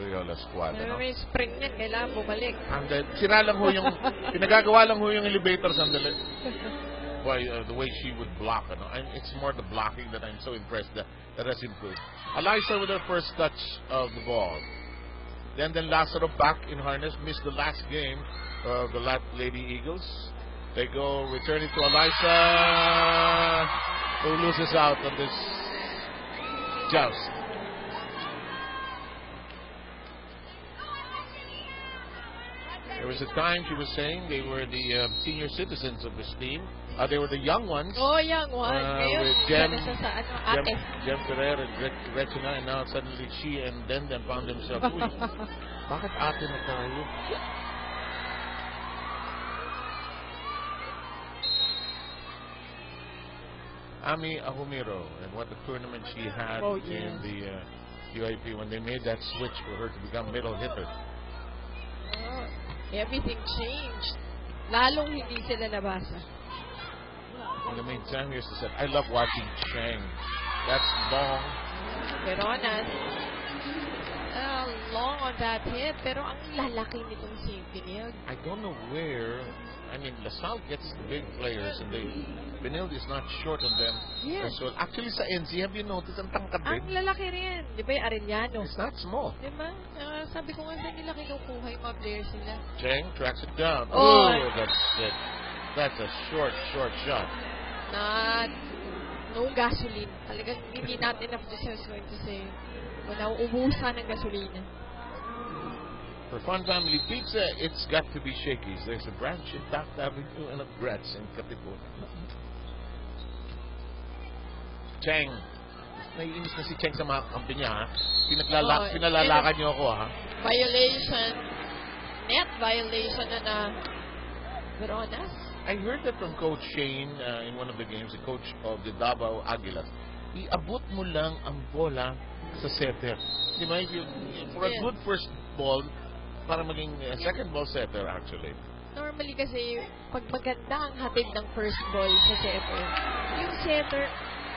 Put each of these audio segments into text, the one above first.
Loyola squad. May spring yan, kailangan bumalik. And sira lang ho yung, pinagagawa lang ho yung elevator sandali. Boy, the way she would block, and it's more the blocking that I'm so impressed that has improved. Alyssa with her first touch of the ball. Then Lazaro back in harness, missed the last game of the Lady Eagles. They go, returning to Alyssa, who loses out on this joust. There was a time she was saying they were the senior citizens of this team. They were the young ones. Oh, young ones. With Jem Ate. Ferrer and Gretchen, and now suddenly she and then found themselves, uy, bakit ate na tayo? Ami Ahumiro, and what the tournament she had in the UIP when they made that switch for her to become middle hitter. Everything changed. Lalong hindi sila nabasa. In the meantime, here's the set. I love watching Cheng. That's long. Veronas. Long on that hit, pero ang lalaki nitong si Benilde. I don't know where. I mean, LaSalle gets the big players, and Benilde is not short on them. Yes. So actually, sa NC, have you noticed ang tangkad din? Ang lalaki rin. Di ba yung Arellano? It's not small. Di ba? Sabi ko nga saan nila kinukuha yung mga players nila. Cheng tracks it down. Oh, that's it. That's a short shot. No gasoline. Talagang hindi natin enough just going to say. Wala uubusan ng gasolina. For Fun Family Pizza, it's got to be Shakey's. There's a branch in Taft Avenue and a Gratz in Katipunan. Cheng. Naiinis na si Cheng sa mga kampi niya, ha? Pinalalakad niyo ako, ha? Violation. Net violation na Veronas. I heard that from Coach Shane in one of the games, the coach of the Davao Aguilas. Iabot mo lang ang bola sa setter. Di ba? For a good first ball, para maging second ball setter actually. Normally kasi, pag maganda ang hatid ng first ball sa setter, yung setter,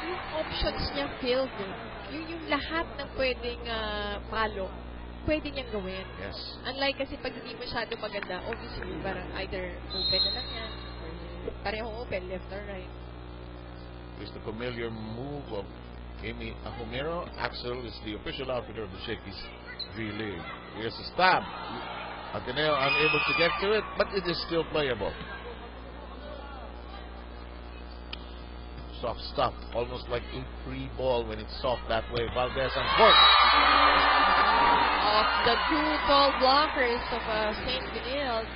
yung options niya filled. Yung lahat ng pwedeng palo, pwede niyang gawin. Yes. Unlike kasi pag hindi masyado maganda, obviously, parang either open na lang yan, or parehong open, left or right. It's the familiar move of Amy Ahumiro. Axel is the official outfitter of the Shakey's V-League. Here's a stab. Ateneo unable to get to it, but it is still playable. Soft stuff, almost like a free ball when it's soft that way. Valdez on court. Of the two tall blockers of St. Benilde.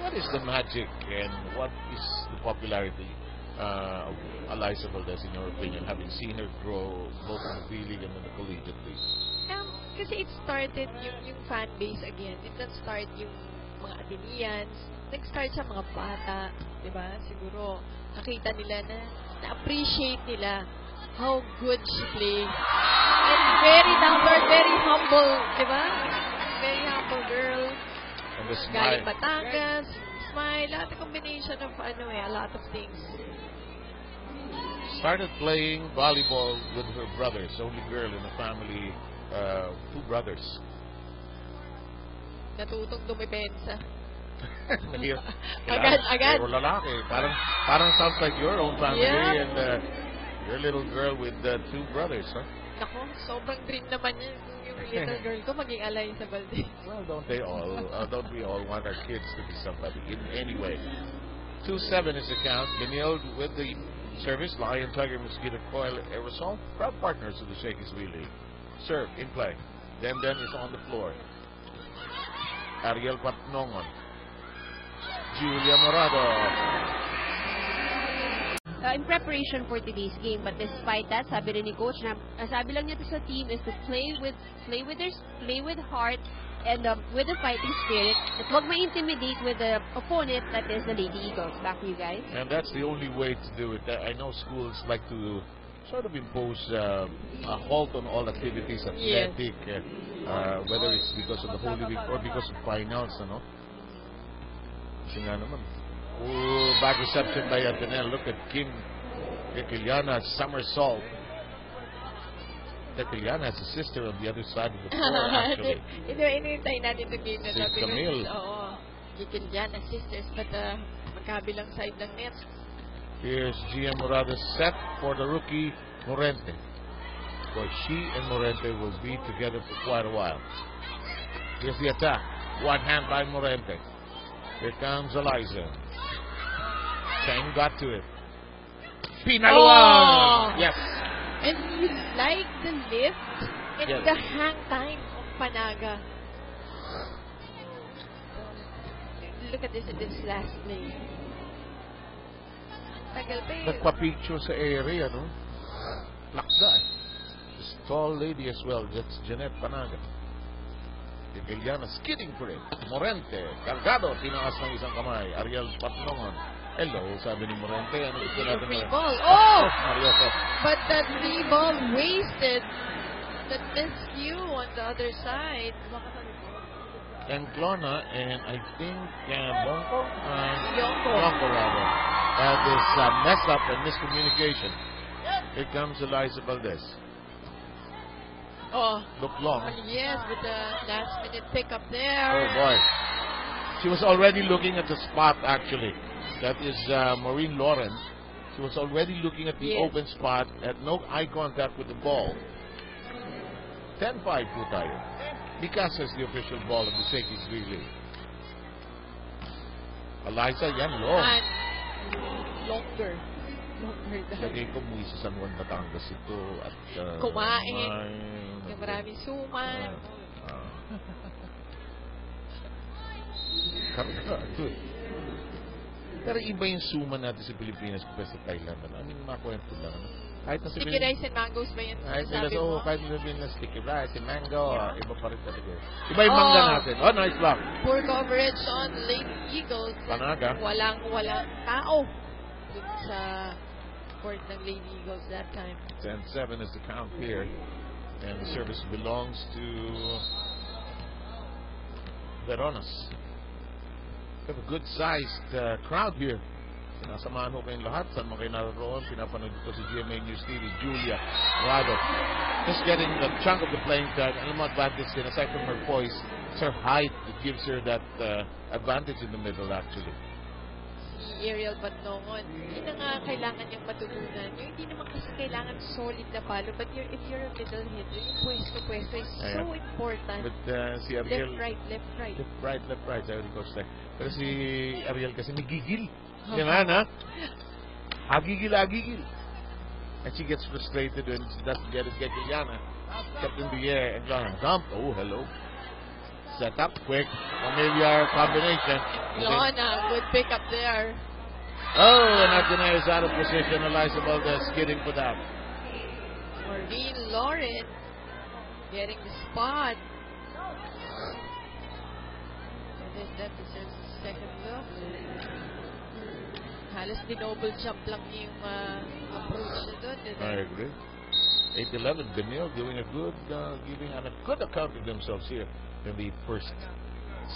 What is the magic and what is the popularity of Alyssa Valdez in your opinion, having seen her grow both in the V-League and in the Collegiate League? Kasi it started yung fan base again. It didn't start yung mga Athenians. Nag-start sa mga bata. Diba? Siguro nakita nila na-appreciate nila how good she plays. And very down to earth, very humble. Diba? Very humble girl. And the smile. Galing Batangas, smile, lahat ng combination of a lot of things. Started playing volleyball with her brothers, only girl in the family. Two brothers. Natutong dumipensa. Agad. Puro lalaki. Parang sounds like your own family, yeah. And your little girl with two brothers, huh? Nako, sobrang dream naman yun. Yung little girl ko maging alay sa Valdez. Well, don't they all? Don't we all want our kids to be somebody in any way? 2-7 is the count. Benilde with the service. Lion, Tiger, Mosquito, Coil, Aerosol. Proud partners of the Shakey's V-League. Serve in play. Then is on the floor. Ariel Patnongon. Julia Morado. In preparation for today's game, but despite that, sabi rin ni coach na sabi lang niya to sa team is to play with heart and with the fighting spirit. At huwag ma-intimidate with the opponent, that is the Lady Eagles. Back to you guys. And that's the only way to do it. I know schools like to sort of impose a halt on all activities athletic, whether it's because of the Holy Week or because of finals, ano? Kasi nga naman. Bad reception by Ateneo. Look at Kim Kiliana somersault. Tekiliana has a sister on the other side of the floor, actually. Inintay natin yung game na Si sabi Camille. Oo. Kikilyan as sisters, but magkabilang side ng net. Here's GM Morales set for the rookie Morente. For she and Morente will be together for quite a while. Here's the attack. One hand by Morente. Here comes Eliza. Chang got to it. Pinaluan! Yes. And you like the lift and Yes. the hang time of Panaga. Look at this last play. Tagal pa eh. Nagpa-picture sa area, no? Lakda eh. This tall lady as well. That's Jeanette Panaga. Tekiliana skidding for it. Morente, Cargado, tinaas ng isang kamay. Ariel Patnongon. Hello, sabi ni Morente. Ano gusto natin Free na? ball. Oh! Mariota. But that free ball wasted. That miscue on the other side. And Clona, and I think Bonco? Yonko. Yonko, rather. This mess up and miscommunication. Here comes Eliza Valdez. Oh. Look long. Yes, with the last minute pickup there. Oh boy. She was already looking at the spot, actually. That is Maureen Lawrence. She was already looking at the Yes. open spot, had no eye contact with the ball. 10-5 po tayo. Mikasa is the official ball of the Shakey's relay. Eliza, yan long. And longer. Longer than. Lagay ko muli sa San Juan, Batangas ito. At Kumain. Yung maraming suman. Karga ito eh. Pero iba yung suman natin sa Pilipinas compared sa Thailand. I mean, makwento lang. Kahit na Sticky rice and mangoes ba yan? kahit nila Sabi mo? kahit na sabihin na sticky rice and mango, iba pa rin talaga. Iba yung mangga natin. Oh, nice block. Poor coverage on Lady Eagles. Panaga. Walang tao dun sa court ng Lady Eagles that time. 10-7 is the count here. And the service belongs to Veronas. We have a good-sized crowd here. Sinasamahan ho kayong lahat. Saan mo kayo naroon? Pinapanood ko si GMA News TV, Julia Rado. Just getting the chunk of the playing time. Alam mo, advantage din. Aside from her voice, it's her height that gives her that advantage in the middle, actually. Si Ariel Batnongon, yun na nga kailangan niyang matutunan. Yung hindi naman kasi kailangan solid na palo, but if you're a middle hitter, yung pwesto is so important. But si Ariel... Left, right, left, right. Left, right. Sabi ni Coach Tech. Pero si Ariel kasi nagigil. Yan na, agigil. And she gets frustrated when she doesn't get it. Tekiliana kept in the air and dump. Oh, hello. Set up quick. Familiar combination. Lona, good pick up there. Oh, and Ateneo is out of position. Eliza Valdez skidding for that. Maureen Lauren getting the spot. And that deserves a second look. Halos dinoble jump lang yung approach na doon. I agree. 8-11, Benil doing a good, giving a good account of themselves here in the first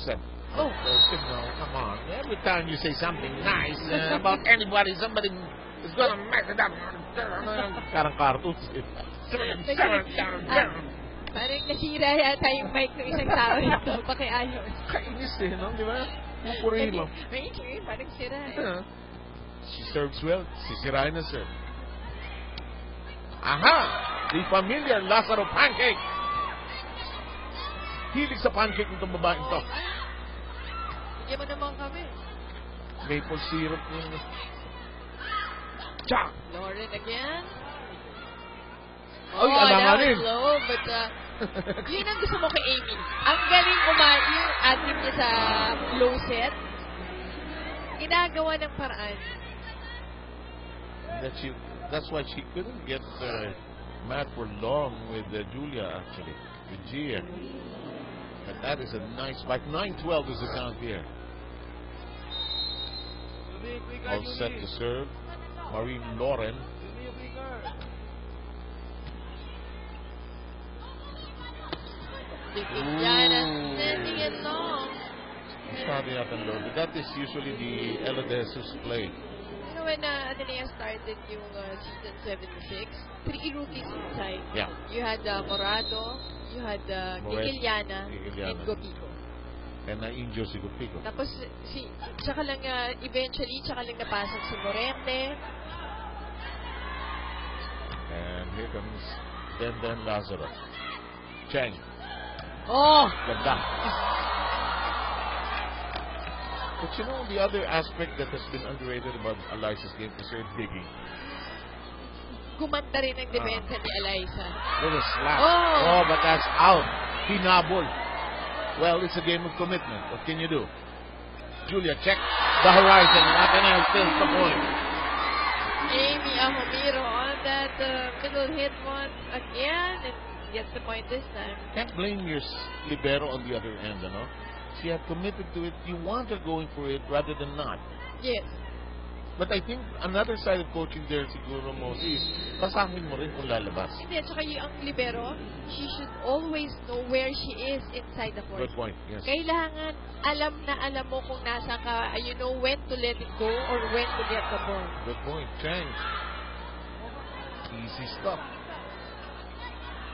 set. Oh, come on. Every time you say something nice about anybody, somebody is going to mess it up. Parang cartoons. Parang nasira yata yung mic ng isang tao rito. Pakiayos. Kainis eh, no? Di ba? Pupurihin mo. Parang sira eh. Yeah. She serves well. Sisirain na serve. Aha! The familiar Lazaro pancake. Hilig sa pancake nitong babaeng to. Bigyan mo naman kami. Maple syrup yun. Cha! Lauren again. Ay, alanganin. That was low, but yun ang gusto mo kay Amy. Ang galing yung athlete niya sa low set. Ginagawa ng paraan. That's why she couldn't get mad for long with Julia, actually. With Gia. And that is a nice spike. 9-12 is the count here. All set to serve. Maureen Lauren. Tekiliana sending it long. Sabi natin, Lord, that is usually the Ella De Jesus play. You know when Ateneo started yung season 76, 3 rookies inside. Yeah. You had Morado, you had Gigiliana, and Gopico. And na-injure si Gopico. Tapos, tsaka lang, eventually, tsaka lang napasok si Morente. And here comes then Lazaro. Cheng. Oh! Ganda. But you know, the other aspect that has been underrated about Eliza's game is her digging. Gumanda rin ang depensa ni Eliza. Little slap. Oh! Oh, but that's out. Hinabol. Well, it's a game of commitment. What can you do? Julia, check the horizon. Ateneo steals the point. Amy Ahomiro on that middle hit one again and gets the point this time. Can't blame your libero on the other end, you know? She had committed to it. You want her going for it rather than not. Yes. But I think another side of coaching there siguro mo is pasahin mo rin kung lalabas. Hindi, at saka yung libero, she should always know where she is inside the court. Good point, yes. Kailangan alam mo kung nasa ka, you know when to let it go or when to get the ball. Good point, Chang. Easy stuff.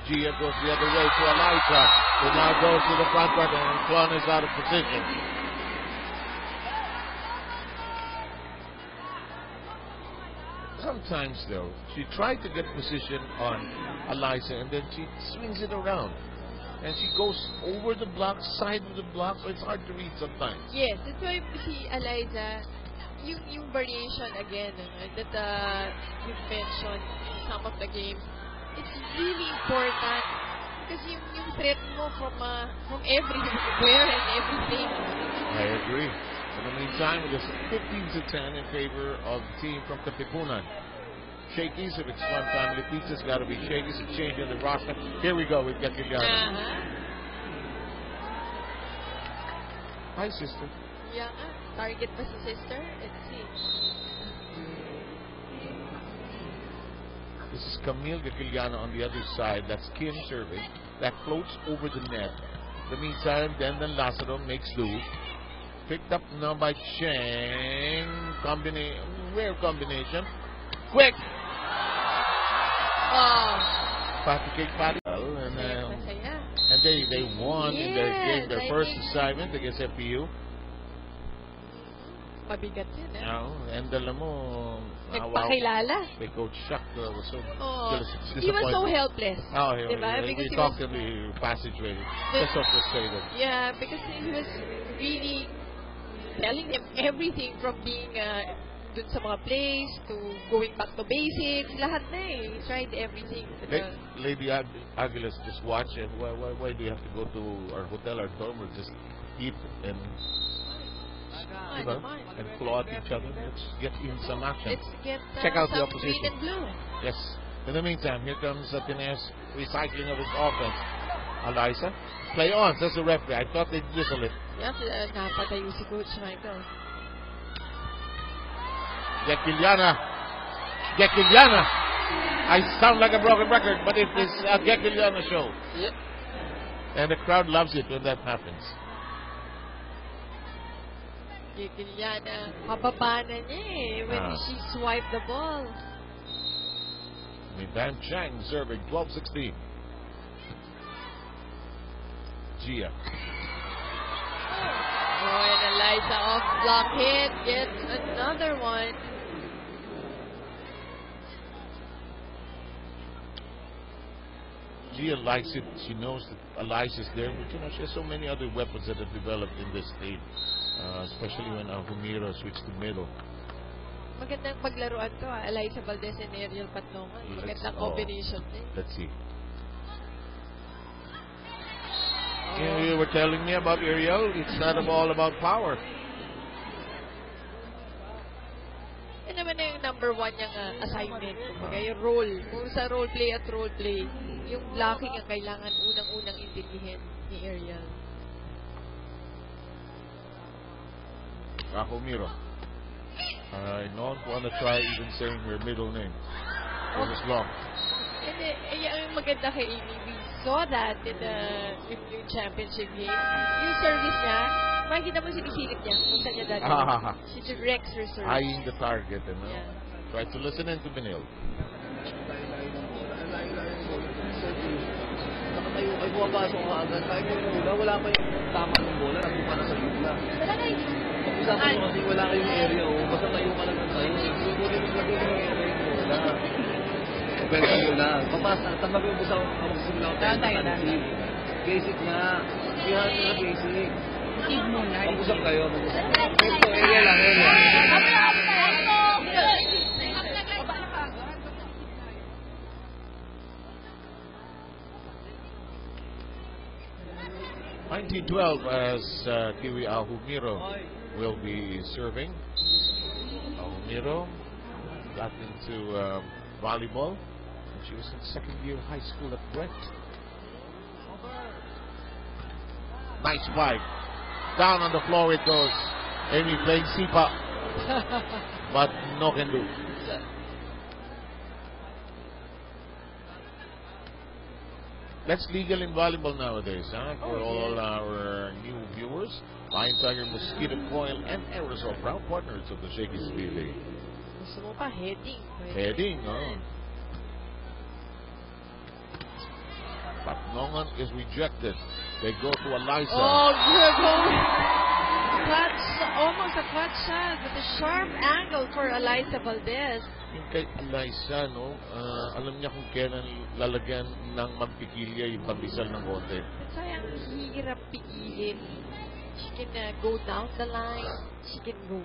Gia goes the other way to Eliza, who now goes to the front court and Klon is out of position. Sometimes, though, she tried to get position on Eliza and then she swings it around. And she goes over the block, side of the block, so it's hard to read sometimes. Yes, that's why si Eliza, yung variation again that you mentioned in some of the games, it's really important because yung threat mo from everywhere and everything. I agree. In the meantime, it is 15-10 in favor of the team from Katipunan. Shakey's, if it's one family pizza, it's got to be Shakey's. It's changing the roster. Here we go with Gakiliana. Hi, sister. Yeah, target ba si sister? Let's see. This is Camille Gakiliana on the other side. That's Kim serving. That floats over the net. In the meantime, then Lazaro makes loose. Picked up now by Cheng. Rare combination. Quick! Oh. Patty cake patty. And they won in their game, their first assignment against FPU. Mabigat yun, eh? And alam mo, nagpakilala. They Coach Shaq was so disappointed. He was so helpless. Diba? We talked in the passageway. Just so frustrated. Yeah, because he was really telling him everything from being dun sa mga plays to going back to basics. Lahat na eh. He tried everything. Lady Aguilas, just watch it. Why do you have to go to our hotel or dorm or just eat and and claw at each other? Let's get in some action. Let's get check out the some opposition. green and blue. Yes. In the meantime, here comes Ateneo's recycling of his offense. Eliza, play on, says the referee. I thought they'd whistle it. Yes, napatayo si Coach Michael. Gakiliana. I sound like a broken record, but it is a Gakiliana show. Yep. And the crowd loves it when that happens. Gakiliana, mababa na niya eh when she swiped the ball. Meantime, Chang serving 12-16. Gia. Oh, and Eliza off block hit gets another one. Gia likes it. She knows that Eliza's there, but you know she has so many other weapons that have developed in this state, especially when Humiro switched to middle. Magandang paglaruan to Eliza Valdez and Ariel Patnongan. Magandang combination din. Let's see. You were telling me about Ariel. It's not all about power. Yan naman na yung number 1 niyang assignment. Kumbaga yung role. Kung sa role play at role play, yung blocking ang kailangan unang-unang intindihin ni Ariel. Humiro. I don't want to try even saying her middle name. It was long. And yung maganda kay Amy, we saw that in yung championship game. Yung service niya, Makikita mo sinisilip niya kung saan niya dati. Si Rex Research. Eyeing the target, you know. Yeah. Try to listen in to Benil. Nakatayo kayo, bumapasok ka agad. Kahit yung bola, wala pa yung tama ng bola. Nandun ka na sa gitna. Pag-usapan mo kasi wala kayong area, basta tayo ka lang ng tayo. Susunin mo lang yung area yung bola. Pwede mo na. Papasa, tapos yung busa ako magsimula ko tayo. Basic na. Kaya na basic. Mag-usap kayo, mag-usap kayo. Ito, area lang, area. 1912 as Kiwi Ahumiro will be serving. Ahumiro got into volleyball. She was in second year high school at Brent. Nice spike. Down on the floor it goes. Amy playing Sipa. But no can do. That's legal in volleyball nowadays, huh? For all our new viewers. Lion Tiger, Mosquito Coil, and Aerosol, proud partners of the Shakey's TV. Gusto mo pa, heading. Heading, oh. Patnongan is rejected. They go to Eliza. Oh, good goal. Clutch, almost a clutch shot with a sharp angle for Eliza Valdez. Yung kay Eliza, no, alam niya kung kailan lalagyan ng mampikilya yung pabisal ng konti. Sayang hirap pigilin. She can go down the line. She can go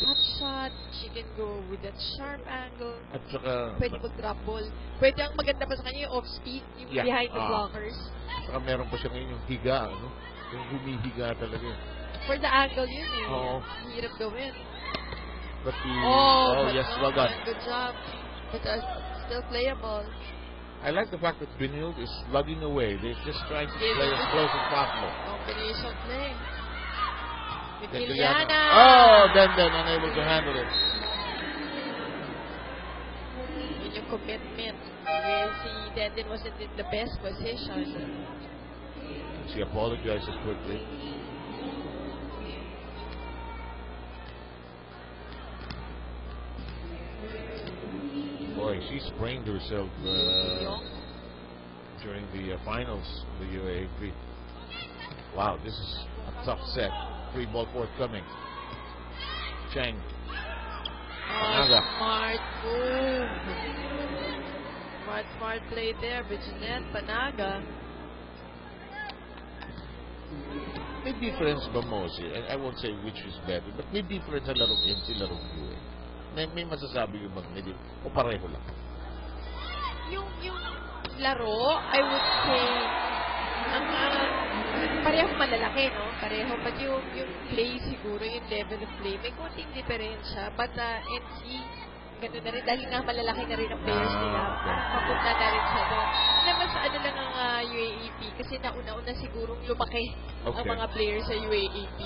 cut shot. She can go with that sharp angle. At saka, Pwede mag-drop ball. Pwede ang maganda pa sa kanya yung off-speed, yung behind the blockers. Saka meron pa siya ngayon yung higa, ano? Yung humihiga talaga. For the angle yun eh. Oo. Hirap gawin. But But yes, well done. Good job. But still playable. I like the fact that Benilde is slugging away. They're just trying to play as close as possible. Combination play. With Then Liliana. Oh, then unable to handle it. Yun yung commitment. Where si Denden wasn't in the best position. She apologizes quickly. Boy, she sprained herself during the finals of the UAAP. Wow, this is a tough set. 3 ball forthcoming. Chang. Panaga. Smart move. Smart play there. But Jeanette Panaga. May difference ba, Mosi? I won't say which is better, but may difference sa larong NC, larong UA. May masasabi yung bang hindi? O pareho lang? Yung laro, I would say, ang parehong malalaki, no? Pareho. But yung play siguro, yung level of play, may konting diferensya. But NC, gano'n na rin. Dahil nga malalaki na rin ang players nila. Papunta na rin siya doon. Mas ano lang ang UAAP kasi nauna-una sigurong lumaki ang mga players sa UAAP.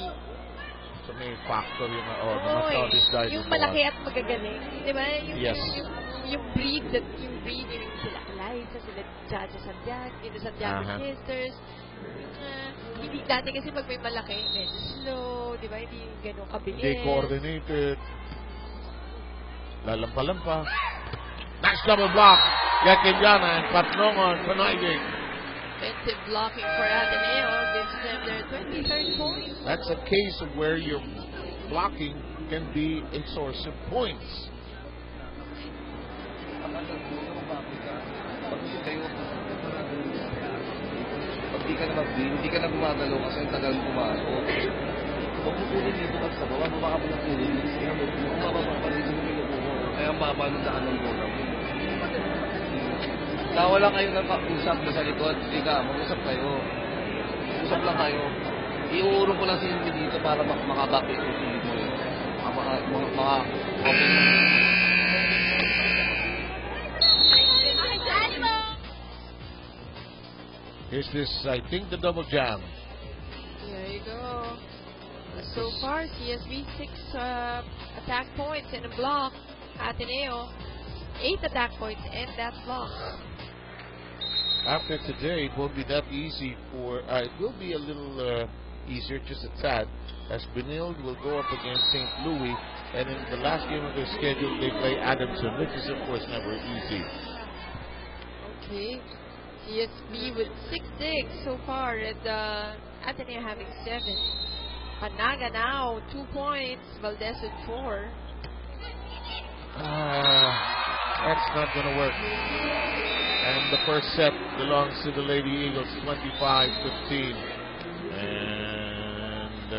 So may factor yung namatodis dahil yung malaki at magagaling. Di ba? Yung breed, yung sila Eliza, sila Jaja Santiago, sila Santiago Sisters. Hindi dati kasi pag may malaki, medyo slow, di ba? Hindi gano'ng kabilis. Hindi coordinated. Lalampa-lampa. Nice double block. Yakiliana and Patnongan Panaygig. Offensive blocking for Ateneo gives them their 23rd point. That's a case of where your blocking can be a source of points. Pag hindi ka na gumagalaw kasi ang tagal pumasok. Huwag mo tulin dito ka sa baba, baka mo na tulin. Kung mapapapalitin mo yung buho, kaya mapapanood ng bola mo. Nawala kayo ng usap na sa likod, hindi ka, mag-usap kayo. Usap lang kayo. Iuurong ko lang sa inyo dito para makabaki yung sulit mo yun. Mga Here's this, I think, the double jam. There you go. So far, CSB 6 attack points and a block. Ateneo, 8 attack points and that block. After today, it won't be that easy for. It will be a little easier, just a tad, as Benilde will go up against St. Louis, and in the last game of their schedule, they play Adamson, which is, of course, never easy. Okay. CSB with 6-6 so far, and Ateneo having 7. Panaga now, 2 points. Valdez with 4. That's not going to work. And the first set belongs to the Lady Eagles, 25-15. And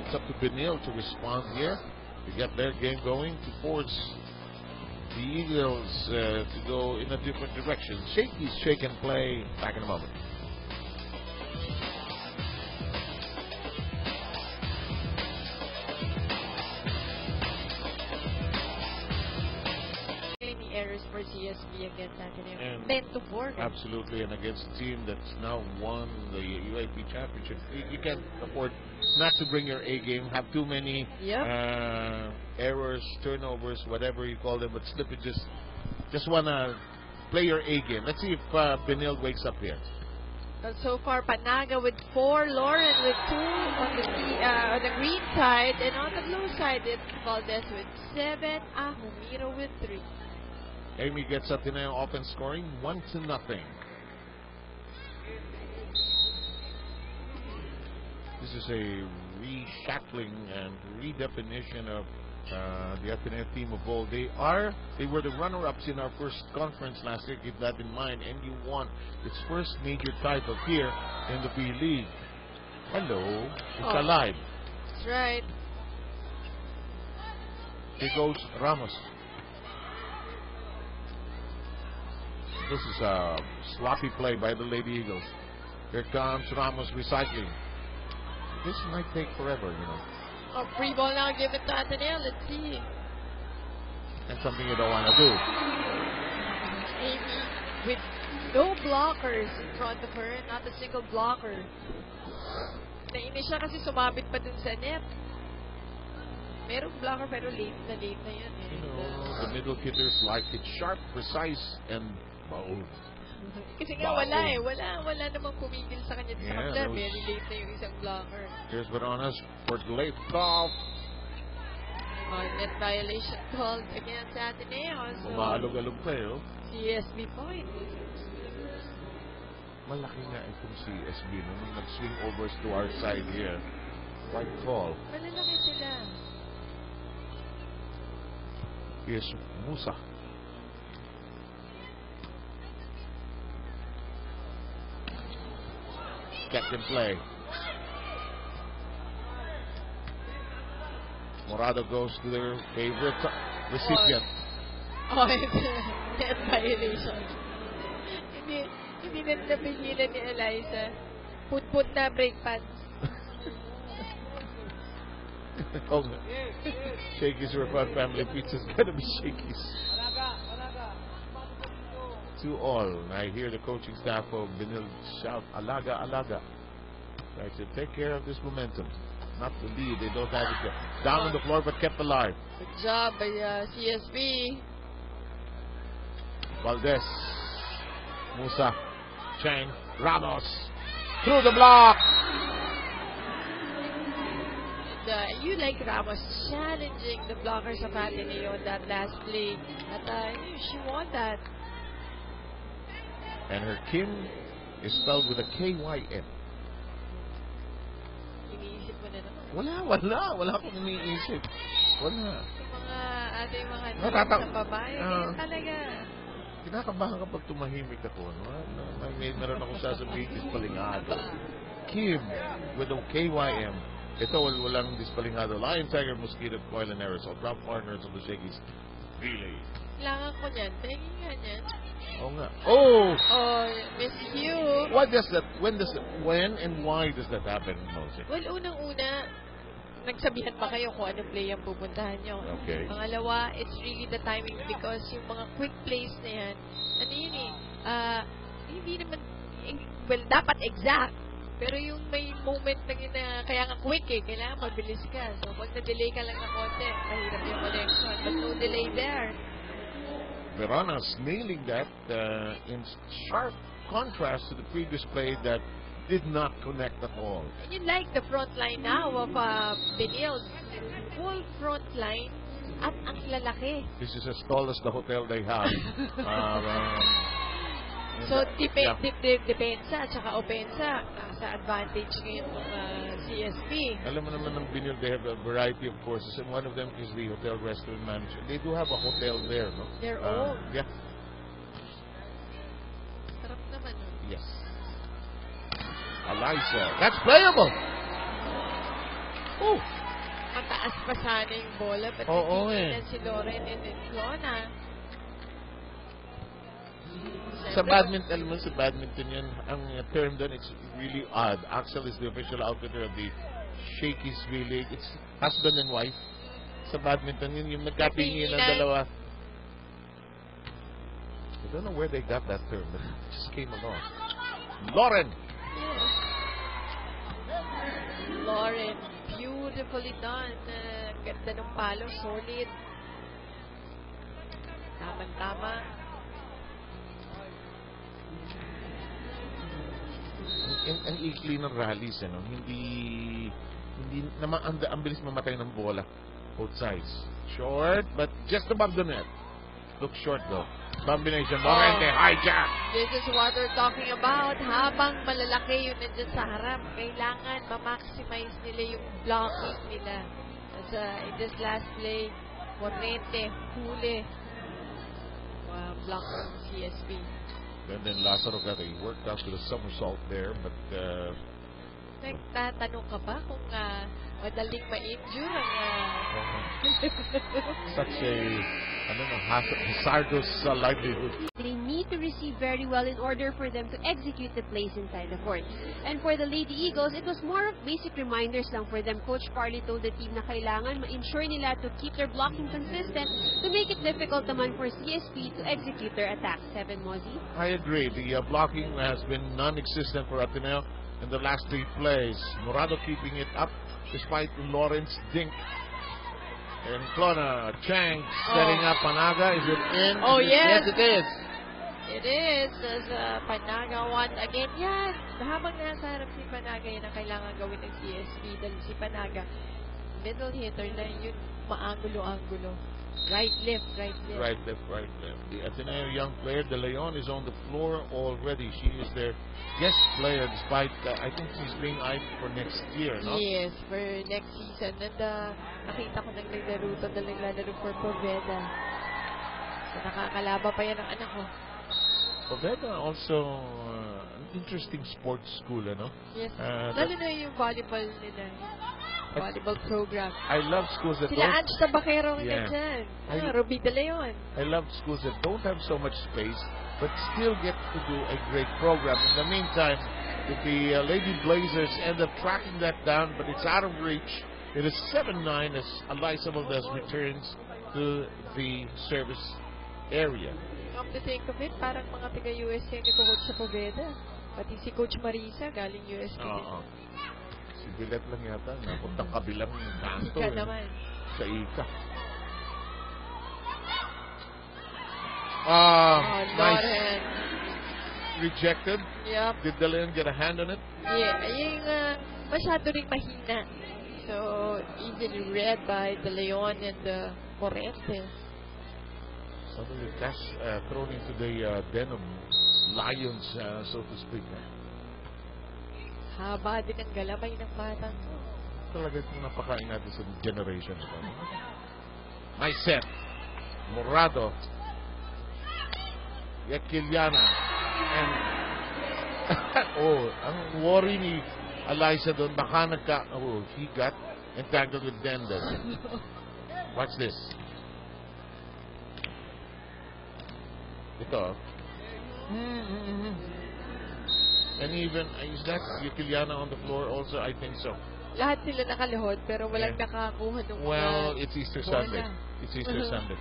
it's up to Benilde to respond here, to get their game going, to force the Eagles to go in a different direction. Shakey's shake and play. Back in a moment. Errors for CSB against Ateneo. And 10-4. Absolutely, and against a team that's now won the UAP championship, you can't afford not to bring your A game. Have too many errors, turnovers, whatever you call them, but slippages. Just wanna play your A game. Let's see if Benilde wakes up here. Well, so far, Panaga with 4, Lauren with 2 on the green side, and on the blue side, it's Valdez with 7, Ahumiro with 3. Amy gets Ateneo offense scoring 1-0. This is a reshackling and redefinition of the Ateneo team of old. They were the runner-ups in our first conference last year, keep that in mind, and you won its first major title here in the B-League. Hello, it's alive. That's right. Here goes Ramos. This is a sloppy play by the Lady Eagles. Here comes Ramos recycling. This might take forever, you know. Oh, free ball now, give it to Ateneo. Let's see. And something you don't want to do. Amy with no blockers in front of her, not a single blocker. Nainis siya kasi sumabit pa dun sa net. Merong blocker pero late na yan. You know, the middle hitters like it sharp, precise, and bold. Kasi nga wala namang pumigil sa kanya sa kabila. Very late na yung isang blocker. Here's Baranas for the late call. Net violation called against Ateneo. So, umaalog-alog pa eh, oh. CSB point. Malaki nga itong CSB nung nag-swing overs to our side here. White call. Malalaki sila. Here's Musa. Captain play. Morado goes to their favorite recipient. It's net violation. Hindi na napigilan ni Eliza. Put na brake pads. Shakey's Refund Family Pizza's gonna be Shakey's. 2-2. I hear the coaching staff of Benilde shout, Alaga, Alaga. Right, so take care of this momentum. Not the lead, they don't have it yet. Down on the floor, but kept alive. Good job by CSB. Valdez, Musa, Chang, Ramos, through the block. And, you like Ramos challenging the blockers of Ateneo on that last play. But she won that. And her Kim is spelled with a K-Y-M. Iniisip mo na naman. Wala akong iniisip. Wala. Yung mga Natataw- sa babae, talaga. Kinakabahan kapag tumahimik ako. No? Meron akong sasabihin, dispalingado. Kim with a K-Y-M. Ito, walang dispalingado. Lion, Tiger, Mosquito, Coil, and Aerosol. Top partners of the Shakey's Relay. Kailangan ko niyan. Tingin nga niyan. Oh nga. Oh! Miss Hugh. When and why does that happen, Mosey? Well, unang-una, nagsabihan pa kayo kung anong play ang pupuntahan nyo. Okay. Pangalawa, it's really the timing because yung mga quick plays na yan, hindi naman, dapat exact. Pero yung may moment na yun na, kaya nga quick kailangan mabilis ka. So, pag na-delay ka lang na konti, mahirap yung connection. But no delay there. Verana's nailing that in sharp contrast to the previous play that did not connect at all. And you like the front line now of Benil. Full front line at ang lalaki. This is as tall as the hotel they have. So, depensa at saka opensa, nasa advantage ngayon ng CSP. Alam mo naman ng Benil, they have a variety of courses, and one of them is the hotel restaurant manager. They do have a hotel there, no? Their own. Yeah. Sarap naman. Yes. Alyssa. That's playable! Oh! Mataas pa sana yung bola, but Oo, hindi si Lauren and then Clona. Sa badminton, alam mo, sa badminton yan, ang term doon, it's really odd. Axel is the official outfitter of the Shakey's Village. It's husband and wife. Sa badminton, yun yung nagkapingin ng dalawa. I don't know where they got that term, but it just came along. Lauren! Yes. Lauren, beautifully done. Ganda ng palo, solid. Tama-tama. Ang ikli ng rallies, ano, hindi naman ang bilis mamatay ng bola. Both sides. Short, but just above the net. Looks short though. Combination. Morente, hijack. This is what we're talking about. Habang malalaki yung nandyan sa harap, kailangan ma-maximize nila yung blocking nila. As in this last play, Morente, huli. Block from CSP. And then Lazaro got a workout to the somersault there, but nagtatanong ka ba kung madaling ma-injure ang such a hazardous livelihood. They need to receive very well in order for them to execute the plays inside the court. And for the Lady Eagles, it was more of basic reminders lang for them. Coach Parley told the team na kailangan ma-ensure nila to keep their blocking consistent to make it difficult naman for CSP to execute their attacks. Seven, Mozzie? I agree. The blocking has been non-existent for Ateneo in the last 3 plays. Morado keeping it up despite Lawrence dink. And Clona, Chang setting up Panaga. Is it in? Oh, yes. Yes, it is. It is. As Panaga once again. Yan. Habang nasa harap si Panaga, yan ang kailangan gawin ng CSP. Dahil si Panaga, middle hitter na yun, maangulo-angulo. Right, left, right, left. Right, left, right, left. The Ateneo young player, De Leon, is on the floor already. She is their guest player despite, I think she's being eyed for next year, no? Yes, for next season. And nakita ko nang naglaro ito na naglalaro for Poveda. So nakakalaba pa yan ang anak ko. Poveda also an interesting sports school, ano? Yes. Lalo na yung volleyball nila. Volleyball program. I love schools that Sila don't... Ange Tabaquero Yeah. nandyan. Ruby De Leon. I love schools that don't have so much space but still get to do a great program. In the meantime, if the Lady Blazers end up tracking that down, but it's out of reach, it is 7-9 as Alyssa Valdez returns to the service area. Come to think of it, parang mga taga-USC nag-coach sa Poveda. Pati si Coach Marisa galing USC. Oo. Si Bilet lang yata, napuntang kabilang kanto. Ika naman. Sa Ika. Nice. Rejected. Yep. Did De Leon get a hand on it? Yeah, yung masyado rin mahina. So, easily read by De Leon and Morente. Suddenly cash thrown into the den of lions, so to speak. Haba din ang galabay ng batang to. Talaga itong napakain natin sa generation. Nice set. Morado. Yakiliana. And ang worry ni Alyssa doon, baka he got entangled with Denden. Watch this. Ito. And even, is that Yakiliana on the floor also? I think so. Lahat sila nakalihod pero walang nakakuha ng Well, it's Easter bola. Sunday. It's Easter Sunday.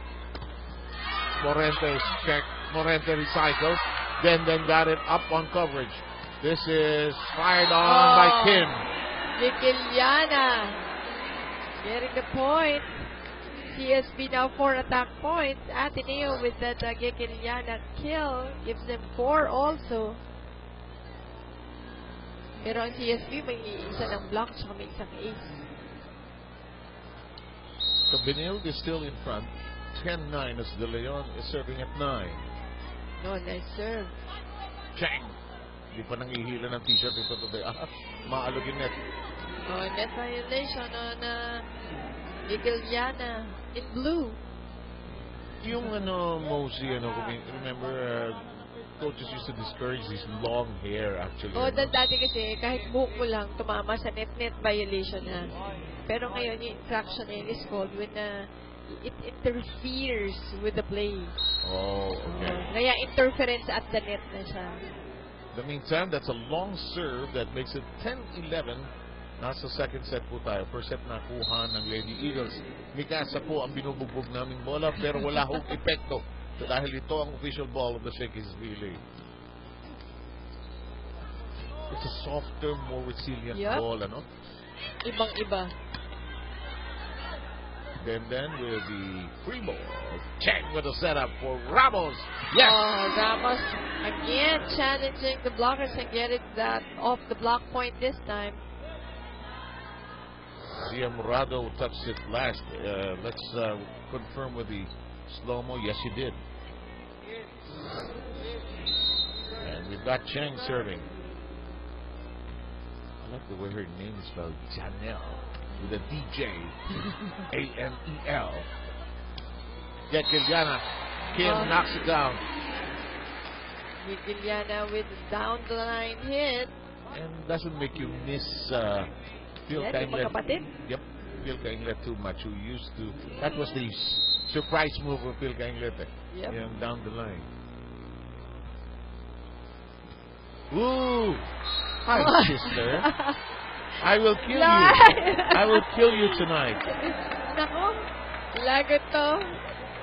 Morente is checked. Morente recycles. Then got it up on coverage. This is fired on by Kim. Yakiliana getting the point. CSP now 4 attack points. Ateneo with that Yakiliana kill gives them 4 also. Pero ang CSB may isa ng block tsaka may isang ace. So Benilde is still in front. 10-9 as De Leon is serving at 9. No, nice serve. Chang! Hindi pa nangihila ng t-shirt ito today. Maalog yung net. Oh, net violation on Gigiliana in blue. Yung Mosey, remember, coaches used to discourage this long hair actually. Oh, dati kasi kahit buhok mo lang tumama sa net violation na. Pero ngayon yung infraction na yun is called when it interferes with the play. Oh, okay. Kaya interference at the net na siya. In the meantime, that's a long serve that makes it 10-11. Nasa second set po tayo. First set nakuha ng Lady Eagles. Mikasa po ang binubugbog naming bola pero wala hong epekto. Dahil ito ang official ball of the Shakey's League. It's a softer, more resilient ball, ano? Ibang-iba. Then with the free ball. Check with the setup for Ramos. Yes! Oh, Ramos again challenging the blockers and getting that off the block point this time. Zia Murado touched it last. Let's confirm with the slow-mo. Yes, he did. And we've got Cheng serving. I like the way her name is spelled. Janelle. With a DJ. A-N-E-L. Giliana. Kim knocks it down. Giliana with down the line hit. And doesn't make you miss Phil Yung magkapatid. Yep, Phil Cainglet too much. Who used to. That was the surprise move of Phil Cainglet. Yep. Down the line. Ooh! Hi, sister. I will kill you. I will kill you tonight. Nako, lagot to.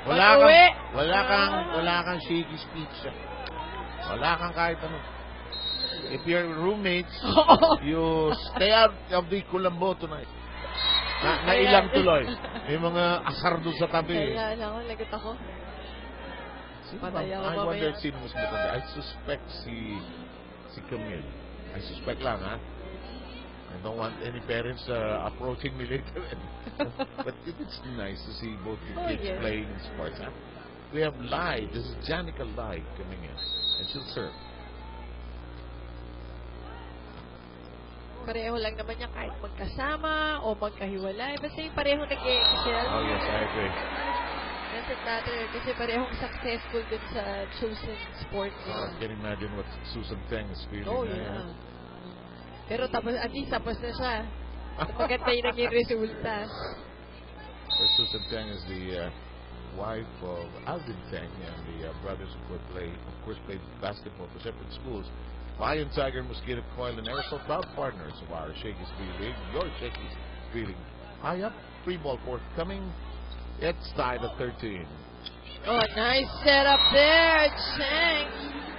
Wala kang shaky speech. Wala kang kahit ano. If you're roommates, you stay out of the Colombo tonight. Nailang tuloy. May mga asar doon sa tabi. Kaya ako, lagot ako. I wonder sino mas matanda. I suspect si Camille. I suspect lang, ha? I don't want any parents approaching me later. But it's nice to see both the kids playing sports. Huh? We have Lai. This is Janica Lai coming in. And she'll serve. Pareho lang naman niya kahit magkasama o magkahiwalay. Basta yung pareho nag-excel. Oh yes, I agree. Doesn't matter kasi parehong successful dun sa chosen sport. I can imagine what Susan Teng is feeling. Oh, yeah. Pero tapos, at least tapos na siya. Maganda yung naging resulta. So Susan Teng is the wife of Alvin Teng and the brothers who played basketball for separate schools. Lion, Tiger, Mosquito, Coil, and Aerosol, proud partners of our Shakey's League. Your Shakey's League. High up, free ball forthcoming. It's tied at 13. Oh, nice setup there, Cheng.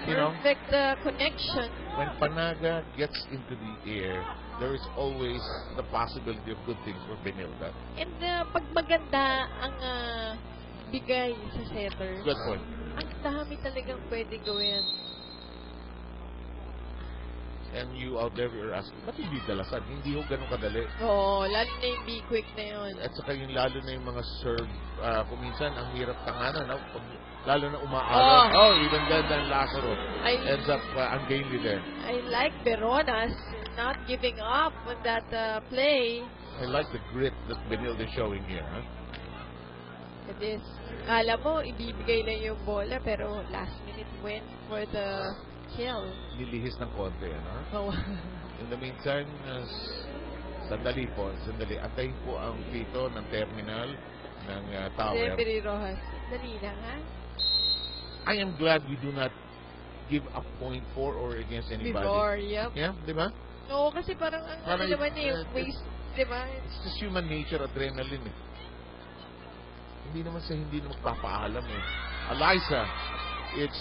Perfect connection. When Panaga gets into the air, there is always the possibility of good things for Benilde. And pag maganda ang bigay sa setter, good point. Ang dami talagang pwede gawin. And you out there, you're asking, ba't hindi dalasan? Hindi ho ganun kadali. Oo, lalo na yung be quick na yun. At saka yung lalo na yung mga serve, kung minsan, ang hirap tanganan. Lalo na umaalaw. Even than Lazaro ends up ungainly there. I like Veronas not giving up on that play. I like the grit that Benilde is showing here. Huh? It is. Kala mo, ibibigay lang yung bola, pero last minute win for the kill. Nilihis ng konti, ano? Oh. In the meantime, sandali. Antayin po ang pito ng terminal ng tower. Referee Rojas. Dali lang, ha? I am glad we do not give a point for or against anybody. Before, yep. Yeah, di ba? No, kasi parang ang naman waste, di ba? It's just human nature, adrenaline eh. Hindi naman magpapaalam eh. Eliza, it's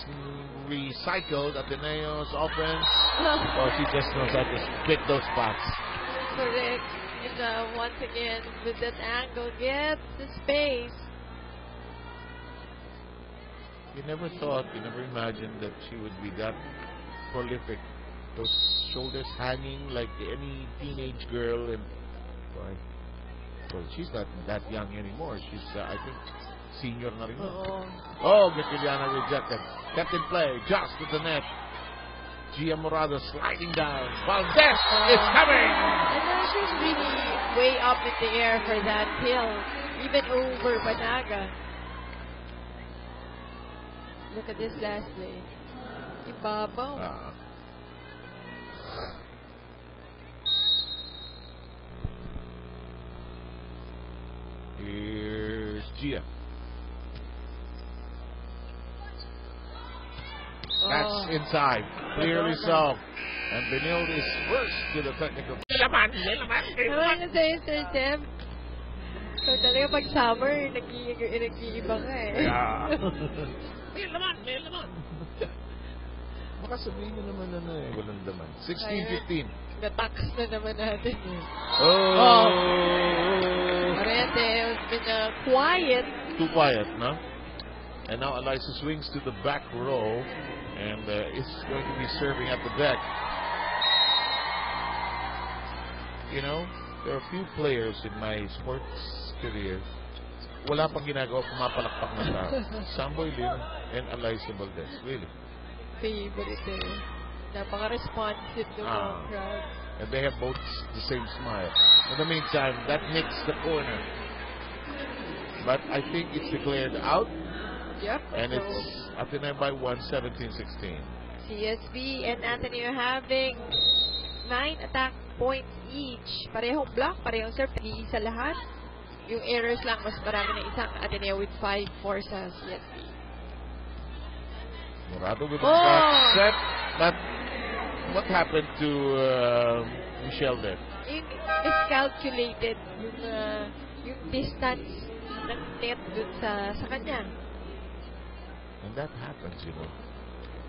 recycled. Ateneo's offense. Oh, she just knows how to pick those spots. Correct. And once again, with that angle, get the space. You never imagined that she would be that prolific. Those shoulders hanging like any teenage girl, and well, she's not that young anymore. She's, I think, senior na rin. Oh, Gatiliana rejected. Kept in play, just to the net. Gia Morado sliding down. Valdez is coming! And now she's really way up in the air for that hill, even over Banaga. Look at this last play. Ibabaw. Here's Gia. That's inside. Clearly so. And Benil is first to the technical. Naman na sa intercept. So talaga pag summer, nag-iiba ka eh. Yeah. May laman. Baka sabihin nyo naman walang laman. 16-15. Na-tax na naman natin eh. Oh! Morente has been quiet. Too quiet, no? And now Eliza swings to the back row and is going to be serving at the deck. You know, there are a few players in my sports career, wala pang ginagawa, pumapalakpak na tao. Samboy Lim and Eliza Valdez. Really. Favorite eh. Napaka-responsive to the crowd. And they have both the same smile. In the meantime, that nicks the corner. But I think it's declared out. Yep. And so it's Ateneo by 1, 17-16. CSB and Ateneo having 9 attack points each. Parehong block, parehong serve, isa lahat. Yung errors lang, mas marami na isang Ateneo with 5 for sa CSB. Morado with the back set. But what happened to Michelle there? Yung miscalculated yung distance ng net dun sa kanya. And that happens, you know.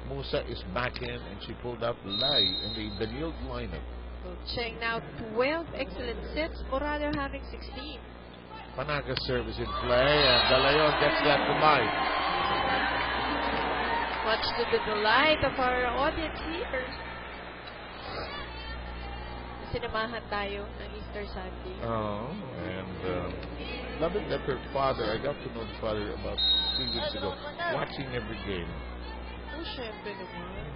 Musa is back in and she pulled out Lai in the Daniel lineup. Cheng now 12 excellent sets. Morado having 16. Panaga service in play and Dalayon gets that to Mai. Much to the delight of our audience here. Sinamahan tayo ng Easter Sunday. Oh, and love it that her father, I got to know the father about 3 weeks ago, watching every game. Oh, syempre naman.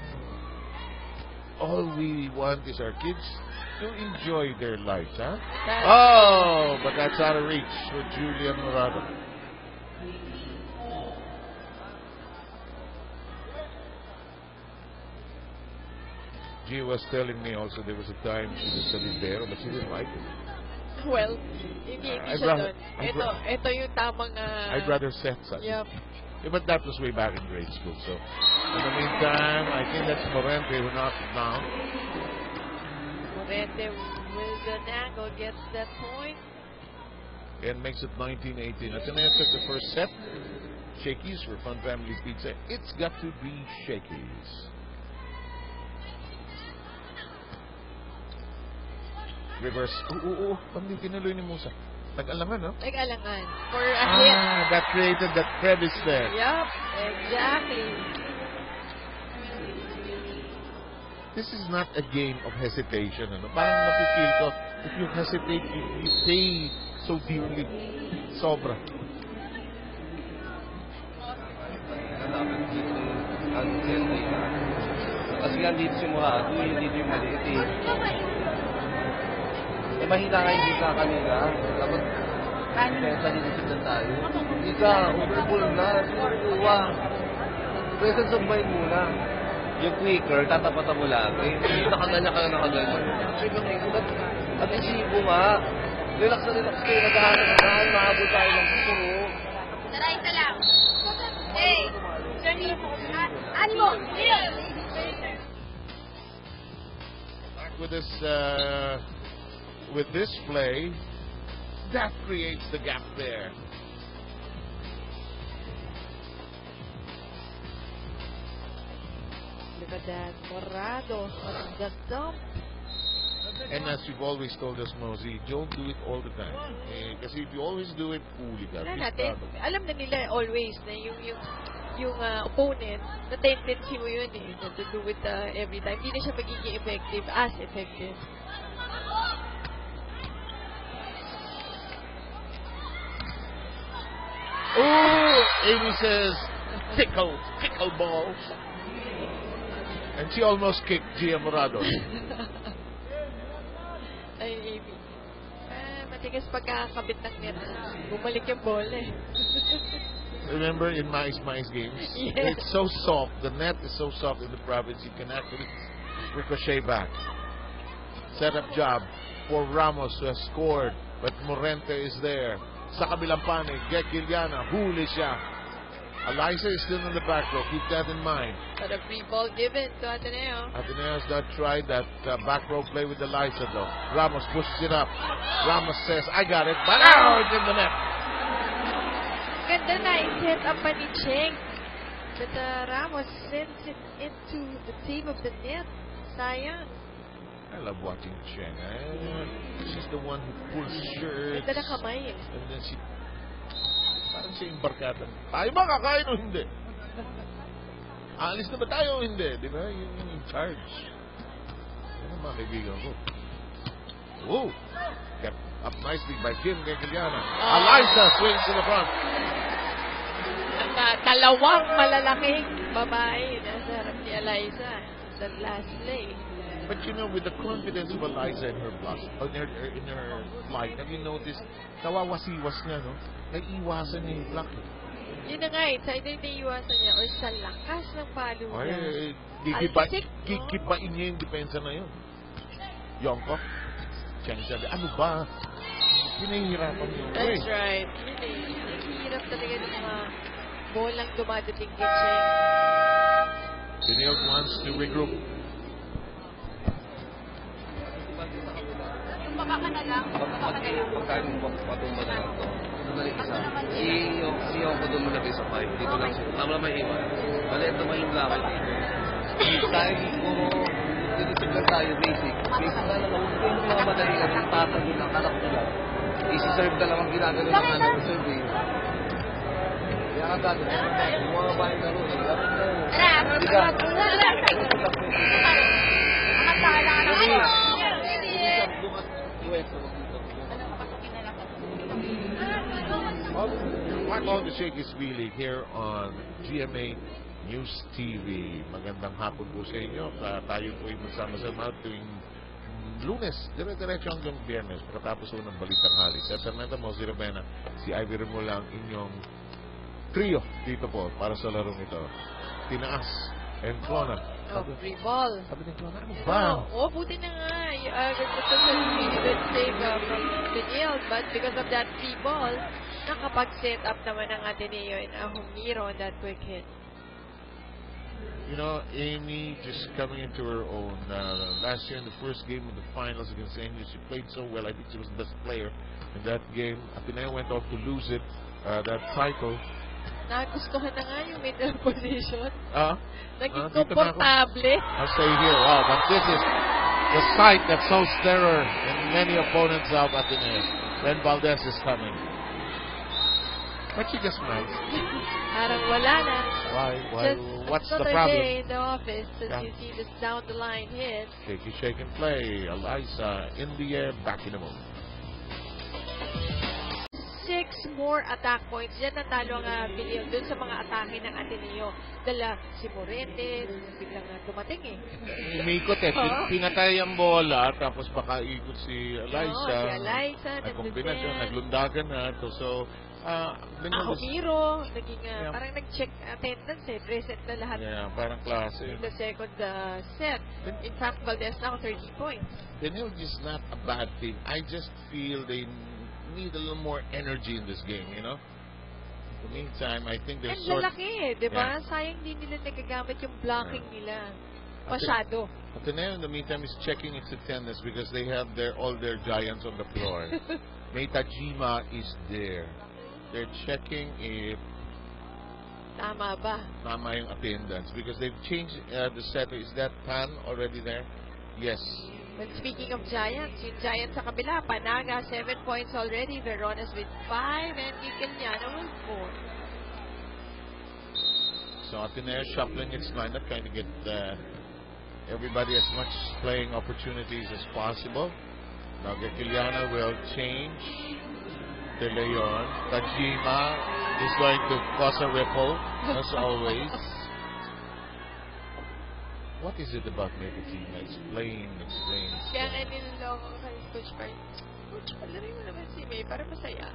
All we want is our kids to enjoy their lives, huh? But that's out of reach for Julian Morado. Gia was telling me also there was a time she was a libero, but she didn't like it. Well, hindi siya doon. Ito yung tamang... I'd rather set such. Yep. Yeah, but that was way back in grade school. So, in the meantime, I think that's Morente who knocked it down. Morente with an angle gets that point. And makes it 19-18. Ateneo took the first set. Shakey's for Fun Family Pizza. It's got to be Shakey's. Reverse. Pandi tinuloy ni Musa. Nag-alangan, no? Nag-alangan. For a hit. That created that crevice there. Yup, exactly. This is not a game of hesitation, ano? Parang napipil ko, if you hesitate, you pay so dearly. Sobra. Kasi nga dito si Morado, dito yung maliit eh. Mahina nga yung dita kanina. Dapat pensa dito na tayo. Hindi ka, overball na. Sinukuha. Presence of mind muna. Yung quicker, tatapatan mo lagi. Nakaganya ka na nakaganya. At isibo nga. Relax na relax kayo. Naghahanap. Mahabol tayo ng puro. Tara, isa lang. Hey! Ano? With this play, that creates the gap there. Look at that. Morado on the dump. And as you've always told us, Mosey, don't do it all the time. Kasi if you always do it, huli ka. Alam na nila always na yung yung opponent, na tendency mo yun eh, to do it every time. Hindi na siya magiging effective, as effective. Oh, Amy says, tickle balls. And she almost kicked Gia Morado. Ay, Amy. Matigas pagkakabit ng net. Bumalik yung bola eh. Remember in Mais games? Yes. It's so soft. The net is so soft in the province. You can actually ricochet back. Setup job for Ramos who has scored. But Morente is there. Sa kabilang panig, Gekiliana, huli siya. Eliza is still in the back row. Keep that in mind. But a free ball given to Ateneo. Ateneo's not tried that back row play with Eliza though. Ramos pushes it up. Ramos says, I got it. But now it's in the net. Ganda na i-set up pa ni Cheng. But Ramos sends it into the tape of the net. Sayang. I love watching Cheng. She's the one who pulls shirts. Ganda na kamay eh. And then she... Parang siya yung barkada. Tayo ba kakain o hindi? Aalis na ba tayo o hindi? Di ba? Yun yung in charge. Yan ang mga kaibigan ko. Oh! Kept up nicely by Kim Gekiliana. Eliza swings to the front. Dalawang malalaking babae nasa harap ni Eliza. That last play. But you know, with the confidence of Eliza in her in her flight, have you noticed, kawawasiwas niya, no? Naiiwasan niya yung block. Yun na nga eh, sa either naiiwasan niya or sa lakas ng palo niya. Ay, gigibain niya yung depensa na yun. Yongko, Cheng sabi, ano ba? Pinahihirapan niya. That's right. Yun eh, naghihirap talaga ng mga bolang dumadating kay Cheng. Daniel wants to regroup. Pagkain mo patumba na lang ito. Balik isa. Si Yoko doon mo lagay sa 5. Dito lang siya. Tama naman iwan. Maliit naman yung lakad dito. Tayo puro dito lang tayo basic. Basic na lang. Yung mga madali lang. Yung tatag nila. Kalak nila. Isi-serve na lang ang ginagano ng anak ko serve eh. Kaya nga dati. Yung mga bahay na rin. Mark on the Shake is Wheeling here on GMA News TV. Magandang hapon po sa inyo. Tayo po ay magsama-sama tuwing Lunes, dire-diretso hanggang Biyernes. Pagkatapos po ng Balitang Hali. Cesar Meta, Mozi Ravena, si Ivy Remola ang inyong trio dito po para sa larong ito. Tinaas and Clona. Free ball. Sabi ni Clona, ano ba? Buti na nga. Gusto sa good save from Daniel, but because of that free ball, nakapag-set up naman ng Ateneo and Humiro on that quick hit. You know, Amy just coming into her own. Last year in the first game of the finals against Amy, she played so well. I think she was the best player in that game. Ateneo went off to lose it, that title. Nagustuhan na nga yung middle position. Naging dito na komportable. I'll stay here. Wow, but this is the sight that sows terror in many opponents of Ateneo. When Valdez is coming. But she just smiles. Parang wala na. Why? What's the Another problem? day in the office as you see this down the line hit. Shaky, shake and play. Eliza in the air, back in the moon. 6 more attack points. Yan natalo ang Bilil dun sa mga atake ng Ateneo. Dala si Morente, biglang dumating eh. Umikot eh. Pinatay ang bola, tapos pakaikot si Eliza. Si Eliza, nagkombinasyon, naglundagan na. So, Humiro, naging, parang nag-check attendance eh. Reset na lahat. Yeah, parang klase. In the second set. In fact, Valdez now 30 points. Daniel is not a bad team. I just feel they need a little more energy in this game, you know? In the meantime, I think they're And lalaki eh, di ba? Sayang din nila nagagamit yung blocking nila. Masyado. Ateneo, in the meantime, is checking its attendance because they have all their giants on the floor. Meitajima is there. They're checking if tama ba? Tama yung attendance because they've changed the setter. Is that Pan already there? Yes. But speaking of Giants, yung Giants sa kabila, Panaga, 7 points already. Verona's with 5 and Gikiliana with So Ateneo shuffling its lineup, trying to get everybody as much playing opportunities as possible. Now Gatiliana will change. De Leon. Tajima is going to cause a ripple, as always. What is it about Tajima? Explain. Kaya nga niloloko ko kay Coach Park. Coach, palarin mo naman si May para masaya.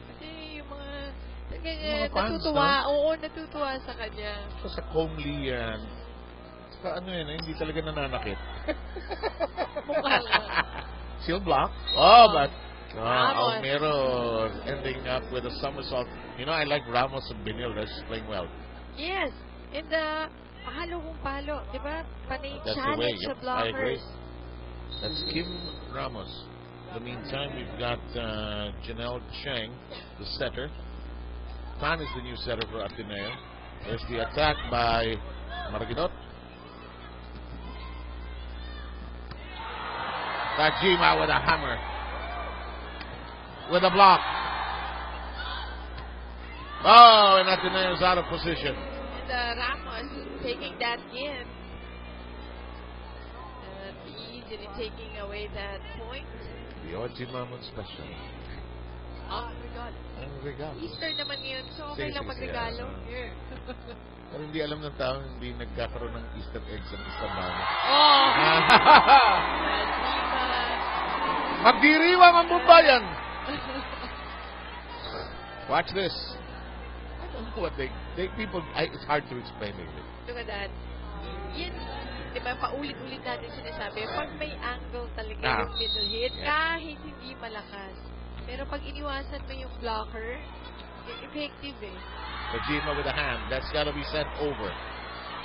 Kasi yung mga fans, natutuwa. no? Oo, natutuwa sa kanya. So sa comely yan. Saka ano yan, hindi talaga nananakit. Mukha nga. She'll block. Oh, but Ramos. Almero ending up with a somersault. You know, I like Ramos and Benil. They're playing well. Yes. And palo kung palo. Diba? Panay That's the way. challenge sa Yep, I blockers. agree. That's Kim Ramos. In the meantime, we've got Janelle Cheng, the setter. Tan is the new setter for Ateneo. There's the attack by Maraguinot. Tajima with a hammer. With a block. Oh, and Ateneo's out of position. And Ramos taking that in. Easily taking away that point. The Oji Maman special. Oh my God. Ang regalo. Easter naman yun, so okay Sige, lang sige, magregalo. yeah. Pero hindi alam ng tao, hindi nagkakaroon ng Easter eggs ang Easter Mama. Oh! Magdiriwang ang bumbayan! Watch this. I don't know what people, it's hard to explain it. Look at that. Yan, di ba, paulit-ulit natin sinasabi, pag may angle talaga yung middle hit, kahit hindi malakas. Pero pag iniwasan mo yung blocker, effective eh. Tajima with a hand. That's got to be sent over.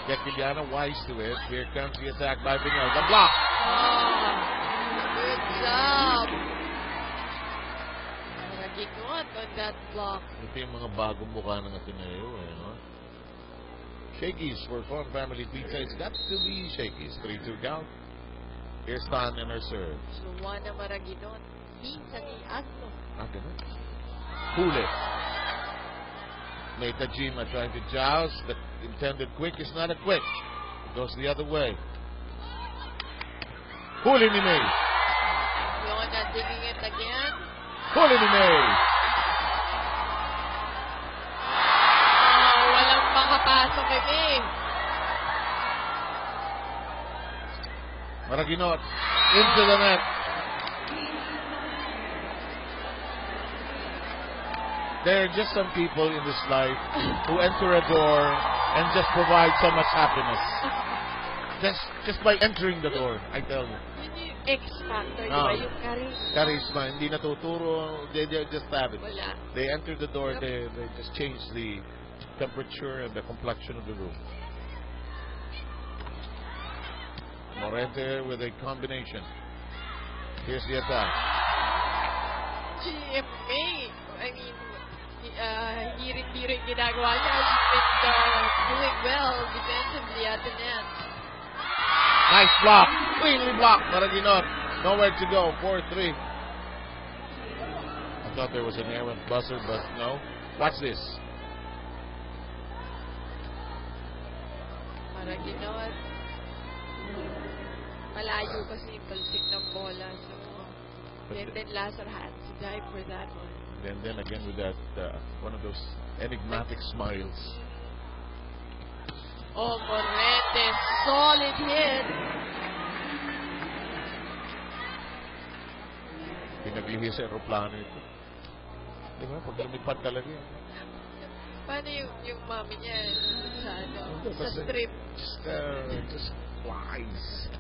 Gatiliana wise to it. Here comes the attack by Benil. The block. Oh, good job. Maraguinot on that block. Ito yung mga bagong mukha ng Ateneo. No? Shakey's for Farm Family Pizza. It's got to be Shakey's. 3-2 count. Here's Tan and her serve. Luwana Maraguinot. Pinsa ni Agno. Ganun. Huli. May Tajima trying to joust. The intended quick is not a quick. It goes the other way. Huli ni May. Luwana digging it again. Huli ni May. Oh, walang makapasok kay May. Maraguinot into the net. There are just some people in this life who enter a door and just provide so much happiness. Just by entering the door, I tell you. Yun yung X-factor, di ba? Yung Charisma. Hindi natuturo. They just have it. Wala. They enter the door, they just change the temperature and the complexion of the room. Morente with a combination. Here's the attack. GMA, I mean, hindi rin ginagawa niya. She's been doing well defensively at the net. Nice block. Cleanly blocked. Maraguinot. Nowhere to go. 4-3. I thought there was an errant buzzer, but no. Watch this. Maraguinot. Malayo kasi yung palsik ng bola. So, then Lazar had to dive for that one. And then again with that, one of those enigmatic smiles. Oh, Morente. Solid hit. Pinaglihi sa aeroplano ito. Di ba? Pag lumipad talaga yan. Paano yung mami niya sa, sa Basta strip? Just flies.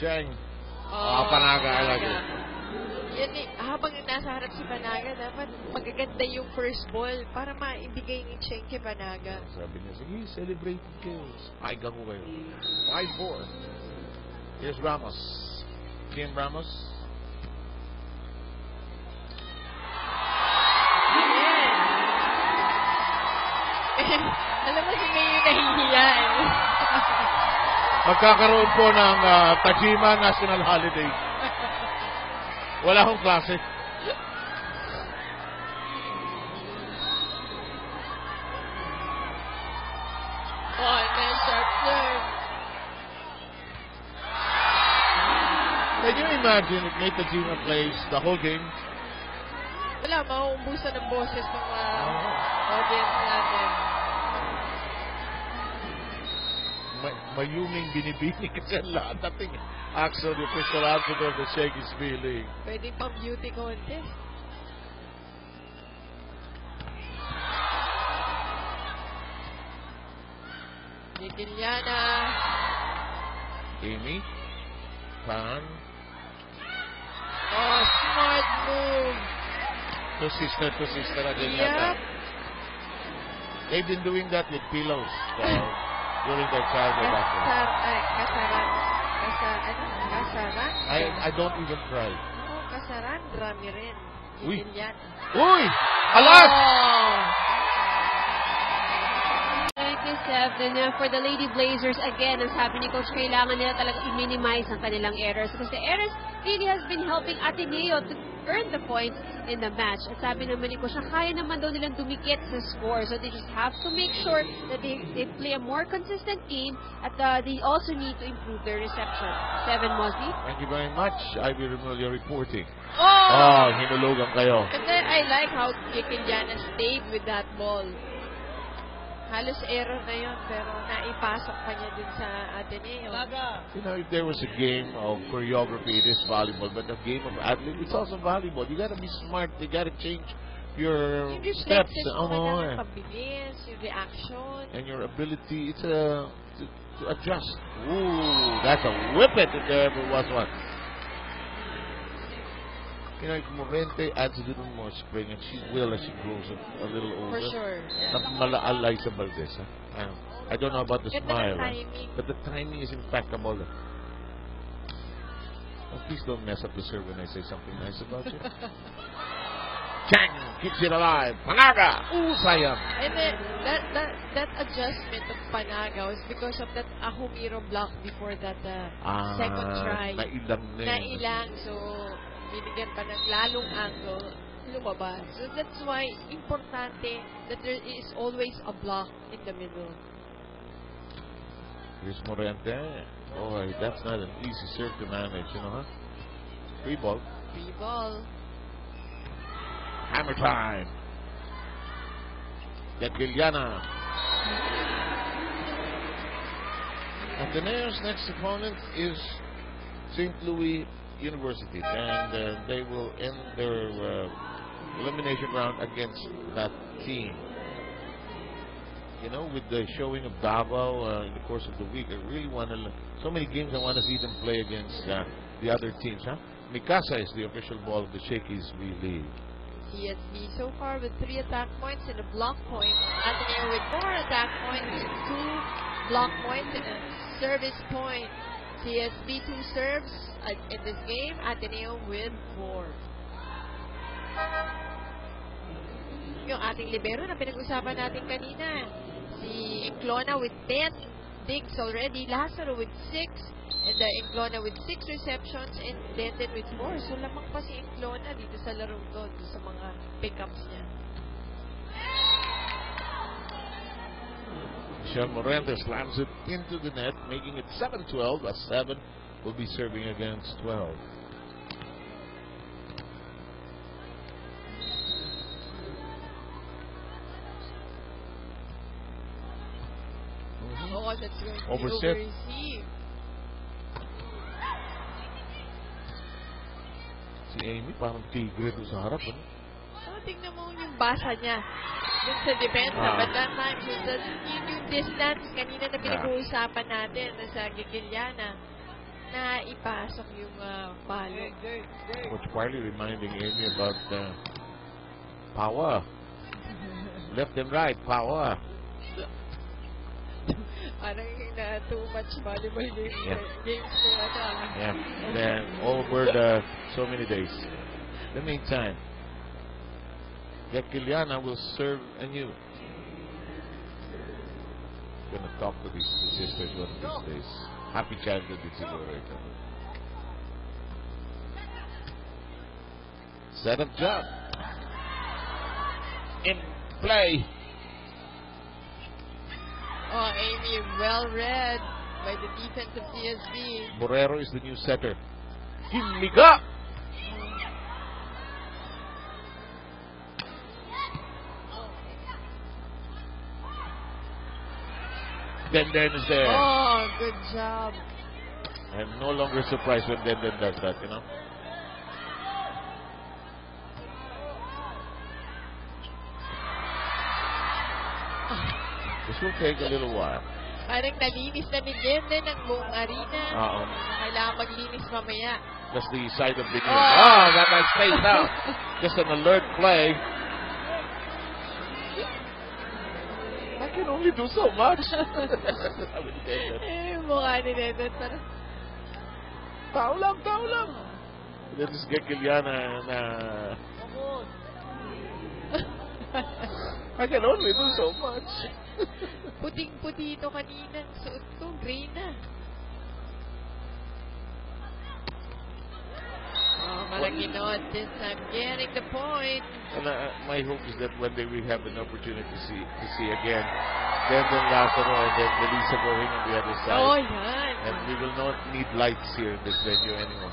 Cheng. Oh, Panaga, I like it. Yan eh, habang nasa harap si Panaga, dapat magaganda yung first ball para maibigay ni Cheng kay Panaga. Sabi niya, sige, celebrate kayo. Paiga ko kayo. 5-4. Here's Ramos. Kim Ramos. Alam mo si May yung nahihiya eh. Magkakaroon po ng Tajima National Holiday. Wala akong klase. imagine if Nathan Zima plays the whole game? Wala, mauumbusan ng boses ng audience natin. Mayuming binibini kasi ang lahat nating Axel, the official ambassador of the Shakey's B-League. Pwede pang beauty contest. Nitiliana. Amy. Pan. Oh, smart move. To sister again. Yep. They've been doing that with pillows during their childhood. Kasaran? I don't even try. Oo, kasaran. Drami rin. Uy! Nitiliana. Uy! Alas! Oh! 97 for the Lady Blazers. Again, ang sabi ni Coach, kailangan nila talaga i-minimize ang kanilang errors because the errors really has been helping Ateneo to earn the points in the match. At sabi naman ni Coach, kaya naman daw nilang dumikit sa score. So they just have to make sure that they play a more consistent game at they also need to improve their reception. 7 Mosley. Thank you very much. Ivy Remulla reporting. Oh! Hinulugan kayo. And then I like how Nitiliana stayed with that ball. Halos error na yun, pero naipasok pa niya dun sa Ateneo. You know, if there was a game of choreography, it is volleyball. But a game of athlete, it's also volleyball. You gotta be smart. You gotta change your Yung steps. reflexes mo kailangan pabilis, yung reaction. And your ability to adjust. Ooh, that's a whip it if there ever was one. You know, if Morente adds a little more spring, and she will as she grows a little older. For sure. Malaalay sa Valdez. I don't know about the Ganda smile. ng timing. But the timing is impeccable. Oh, please don't mess up the serve when I say something nice about you. Chang keeps it alive. Panaga! Ooh, sayang. And then, that adjustment of Panaga was because of that Ahumiro block before that second try. Nailang. So, binigyan pa ng lalong angle, lumabas. So that's why importante that there is always a block in the middle. Here's Morente. Boy, that's not an easy serve to manage, you know, huh? Free ball. Free ball. Hammer time. Nitiliana. Ateneo's next opponent is St. Louis University, and they will end their elimination round against that team. You know, with the showing of Davao in the course of the week, I really want to. So many games I want to see them play against the other teams. Huh? Mikasa is the official ball of the Shakey's B-League. CSB so far with 3 attack points and a block point. Ateneo with 4 attack points, 2 block points, and a service point. CSB 2 serves in this game, Ateneo with 4. Yung ating libero na pinag-usapan natin kanina, si Enclona with 10 digs already, Lazaro with 6, and Enclona with 6 receptions, and Denden with 4. So lamang pa si Enclona dito sa larong to, sa mga pickups niya. Michelle Morente slams it into the net, making it 7-12, as 7 will be serving against 12. Oh, that's going to Overset. be over-received. Si Amy parang tigre doon sa harap. Ano? So, tingnan mo yung basa niya dun sa depensa. But that time, yung distance kanina na pinag-uusapan natin sa Gigiliana, na ipasok yung palo. Coach Parley reminding Amy about power. Left and right, power. Parang too much volleyball games na Yeah, then over so many days. In the meantime, Gigiliana will serve anew. Gonna talk to these sisters one of these days. Happy childhood exhilarator. Set up jump. In play. Oh, Amy, well read by the defense of CSB. Borrero is the new setter. Himiga! Denden is there. Oh, good job. I'm no longer surprised when Denden does that, you know. This will take a little while. Parang nalinis na ni Denden ang buong arena. Oo. Kailangan maglinis mamaya. Just the side of the game. Oh. That guy's face out. Just an alert play. I can only do so much. Sabi ni Denden. Yung mukha ni Denden parang... Tao lang. Then this Gekiliana na... I can only do so much. Puting-puti ito kanina. Suot ko, gray na. Oh, Malaginod this time getting the point. And my hope is that when they will have an opportunity to see again, Denden Lazaro and then Melissa going on the other side. Oh, yan. And we will not need lights here in this venue anymore.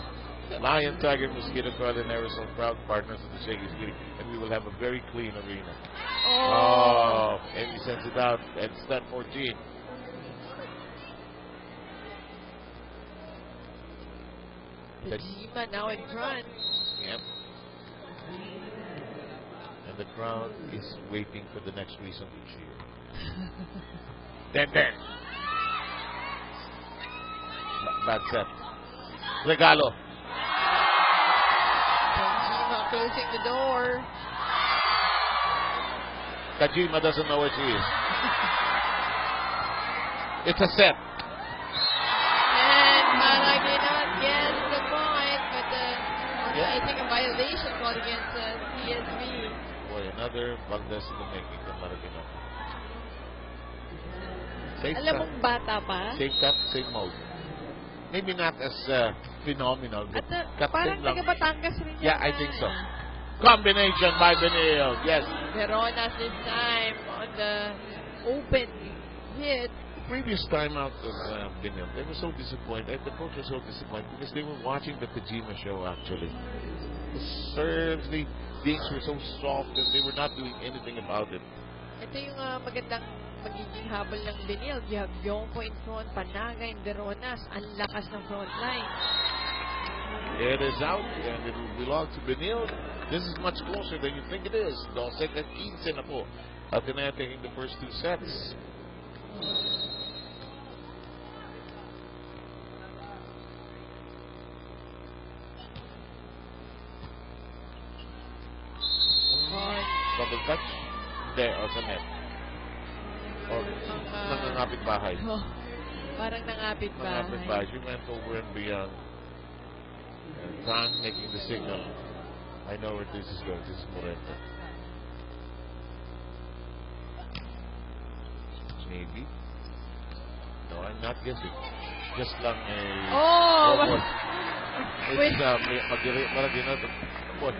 Lion, Tiger, Mosquito Coil, and Aerosol, proud partners of the Shakey's League, and we will have a very clean arena. Oh. And he sends it out at stat 14. Tajima now in front. Yep. And the crowd is waiting for the next reason to cheer. Then. Bad set. Regalo. Tajima closing the door. Tajima doesn't know where she is. It's a set. And Malaginod gets the point, but I think a violation called against CSB. Boy, another Valdez in the making from Malaginod. Safe Alam cut. mong bata pa? Safe cut, safe mode. Maybe not as phenomenal, but At parang cut lang. taga Batangas rin Yeah, yan. I think so. Combination by Benil. Yes. Veronas this time on the open hit. Previous time out of Benil, they were so disappointed. The coach was so disappointed because they were watching the Tajima show actually. The serves, the dinks were so soft and they were not doing anything about it. Ito yung magandang magiging habol ng Benil. You have Yongpo in front, Panaga and Veronas. Ang lakas ng front line. It is out and it will belong to Benil. This is much closer than you think it is. 12-15 na po. Ateneo taking the first two sets. Double touch. There, o sa net. Or nangangapit bahay. Oh, parang nangapit Nangangapit bahay. She went over and beyond. And Frank making the signal. I know where this is going. This is Morenta. Maybe. No, I'm not guessing. Just lang a... Oh! It's Malaginod. What?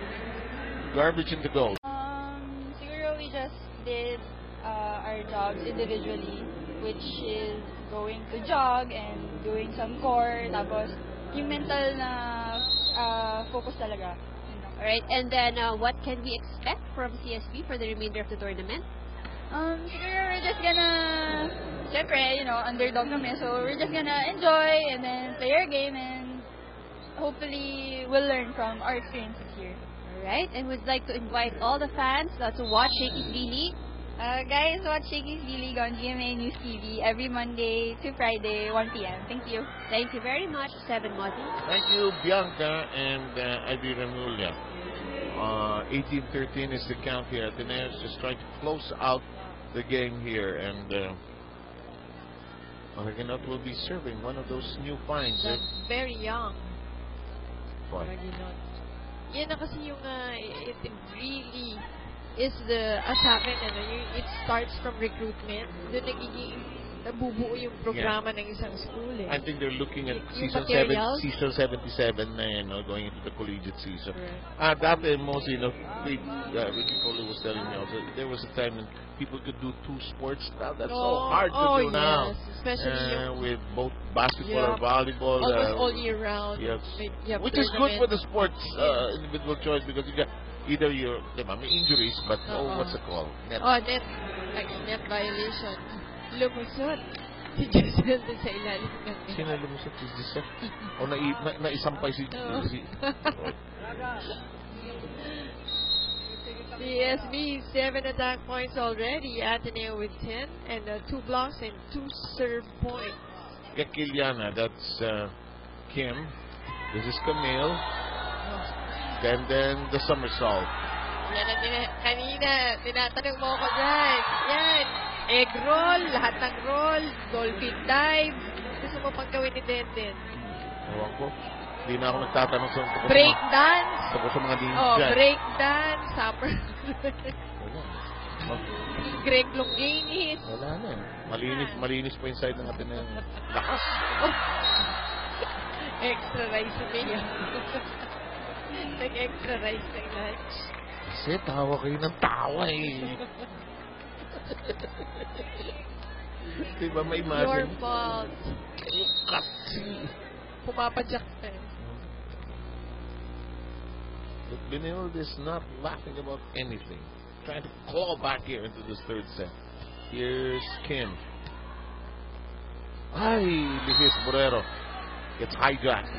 Garbage in the goal. Siguro we just did our jobs individually, which is going to jog and doing some core, tapos yung mental na focus talaga. Alright, and then what can we expect from CSB for the remainder of the tournament? Siguro we're just gonna, syempre, underdog kami, so we're just gonna enjoy and then play our game and hopefully we'll learn from our experiences here. Alright, and we'd like to invite all the fans to watch Shakey's V-League. Guys, watch Shakey's V-League on GMA News TV every Monday to Friday, 1 p.m. Thank you. Thank you very much, Seven Mozzie. Thank you, Bianca and Ivy Remulla. 18-13 is the count here. Ateneo's just trying to close out the game here, and Malaginod will be serving one of those new finds. That's very young. Why? Malaginod. Yan na kasi yung it really is the, as akin, it starts from recruitment. Doon nagiging nabubuo yung programa ng isang school eh. I think they're looking at Yung season materials? season 77 na going into the collegiate season. Right. Dati, mostly, Ricky Polo was telling me also, there was a time when people could do 2 sports. Now that's so hard to do now. Yes. Especially With both basketball or volleyball. almost all year round. Yes. You have Which is good for tournaments. the sports individual choice because you got either your may injuries, but what's it called? Net. Net violation. Lumusot. Si Giselle dun sa ilalim ng net. Sino lumusot? Si Giselle? O naisampay si Oo. CSB, 7 attack points already. Ateneo with 10 and 2 blocks and 2 serve points. Kekiliana, that's Kim. This is Camille. And then the somersault. Yan ang kanina, tinatanong mo ako dyan. Yan. Egg roll, lahat ng roll, dolphin dive. Gusto mo pang gawin ni Denden. Ewan ko. Hindi na ako nagtatanong sa Break dance. Tapos sa mga din Oh, dyan. break dance, summer. Wala. Greg Longinis. Wala na. Malinis pa inside ng atin ng lakas. Oh. Extra rice sa Mia. Nag-extra rice ng lunch. Kasi tawa kayo ng tawa eh. Diba may Your imagine? fault. Kayo kasi. Pumapadyak ka eh. But Benilde is not laughing about anything. Trying to claw back here into this third set. Here's Kim. Ay, Luis Borrero gets hijacked.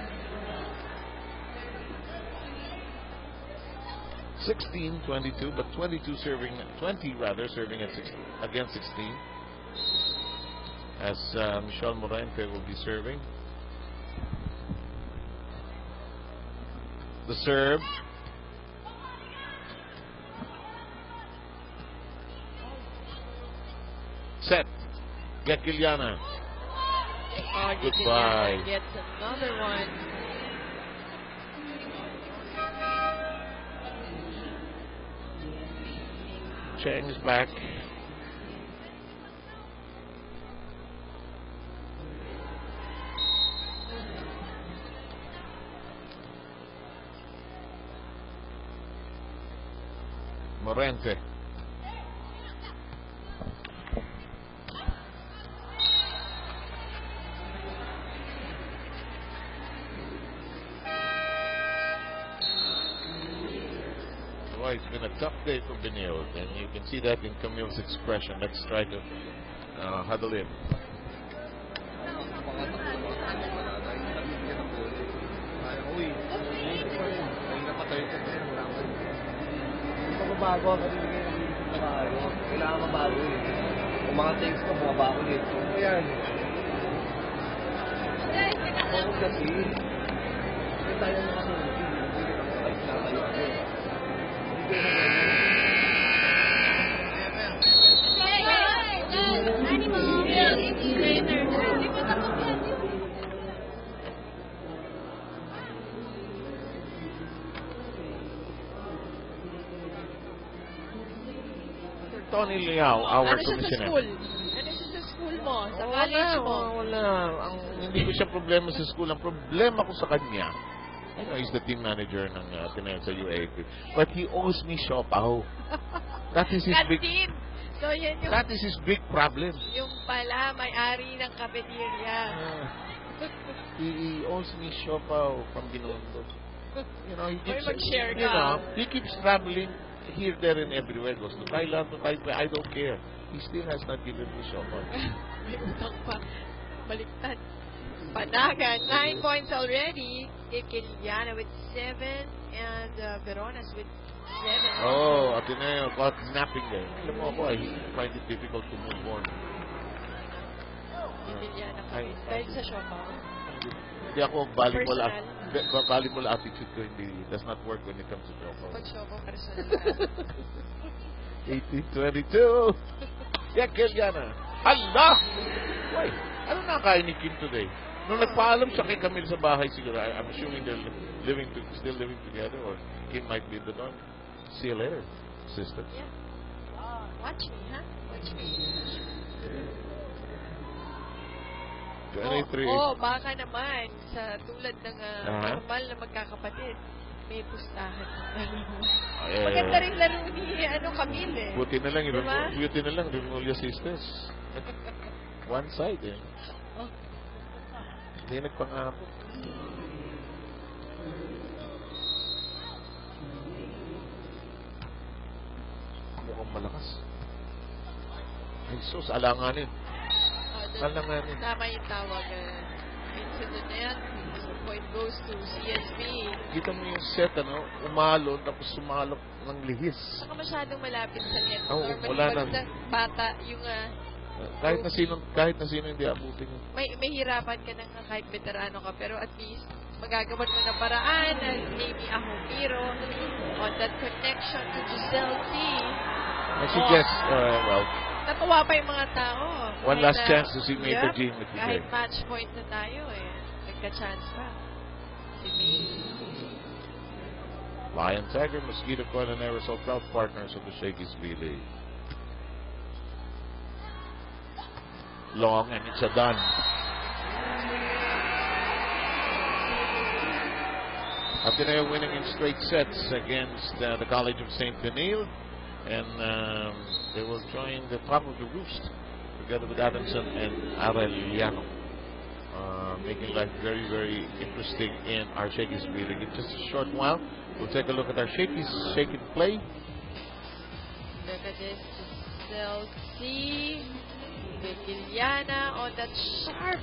16-22, but 20 rather serving at 16 against 16. As Michelle Morente will be serving. The serve. Set. Gekiliana. Oh, Goodbye. Gets another one. Chang is back. Morente. Well, it's been a tough day for Benilde, and you can see that in Camille's expression. Let's try to huddle in. Bago kasi kailangan mabago eh. Kung mga things ko, mabago ulit. Ayan. Ako kasi, hindi tayo nakasunod. Hindi tayo kasi. Tony Liao, our Ano siya sa commissioner. school? Ano siya sa school mo? Sa college mo? Wala. Hindi ko siya problema sa school. Ang problema ko sa kanya, he's the team manager ng Ateneo sa UAP. But he owes me siopaw. That is his big... Canteen! So, yan yung... That is his big problem. Yung pala, may-ari ng cafeteria. He owes me siopaw from Binondo. He keeps... mag-share ka. He keeps traveling here, there, and everywhere. Goes to Thailand, to Taipei. I don't care. He still has not given me siopaw. May utang pa. Baliktad. Panagan, 9 points already. Kekiliana with 7 and Veronas with 7. Oh, Ateneo caught napping there. Alam mo ako, I find it difficult to move on. Kekiliana pa rin. Dahil sa Siopaw. Hindi ako volleyball, Personal. volleyball attitude ko hindi does not work when it comes to Siopaw. Pag Siopaw, personal. 18-22. Kekiliana. Hala! Wait, ano nakain ni Kim today? Nung nagpaalam siya kay Camille sa bahay siguro, I'm assuming they're still living together or Kim might be in the dorm. See you later, sister. Yeah. Watch me, huh? Watch me. Baka naman sa tulad ng normal na magkakapatid, may pustahan. Maganda rin laro ni Camille eh. Buti na lang, Diba? Rimulya Sisters. One side eh. Hindi nagpangako. Mukhang malakas. Jesus, alanganin. Alanganin. Tama yung tawag. Incident na yan. So, point goes to CSB. Kita mo yung set, umalo, tapos sumalok ng lihis. Saka masyadong malapit sa net. Oo, Normally, wala pag na. sa bata, yung kahit na sino hindi abutin yun. may hirapan ka na nga kahit veterano ka, pero at least magagawan mo ng paraan na maybe Ahomiro on that connection to Giselle C. She just, Natuwa pa yung mga tao. one last chance to see Major Jean with Kahit match point na tayo nagka-chance pa. Si May. Lion Tiger, Mosquito Coil, and Aerosol, proud partners of the Shakey's League. Long, and it's a done. Ateneo winning in straight sets against the College of St. Benil, and they will join the top of the roost together with Adamson and Arellano, making life very, very interesting in our Shakey's League. In just a short while, we'll take a look at our Shakey's Shake and Play. Look at this, Giselle C. Vigiliana on that sharp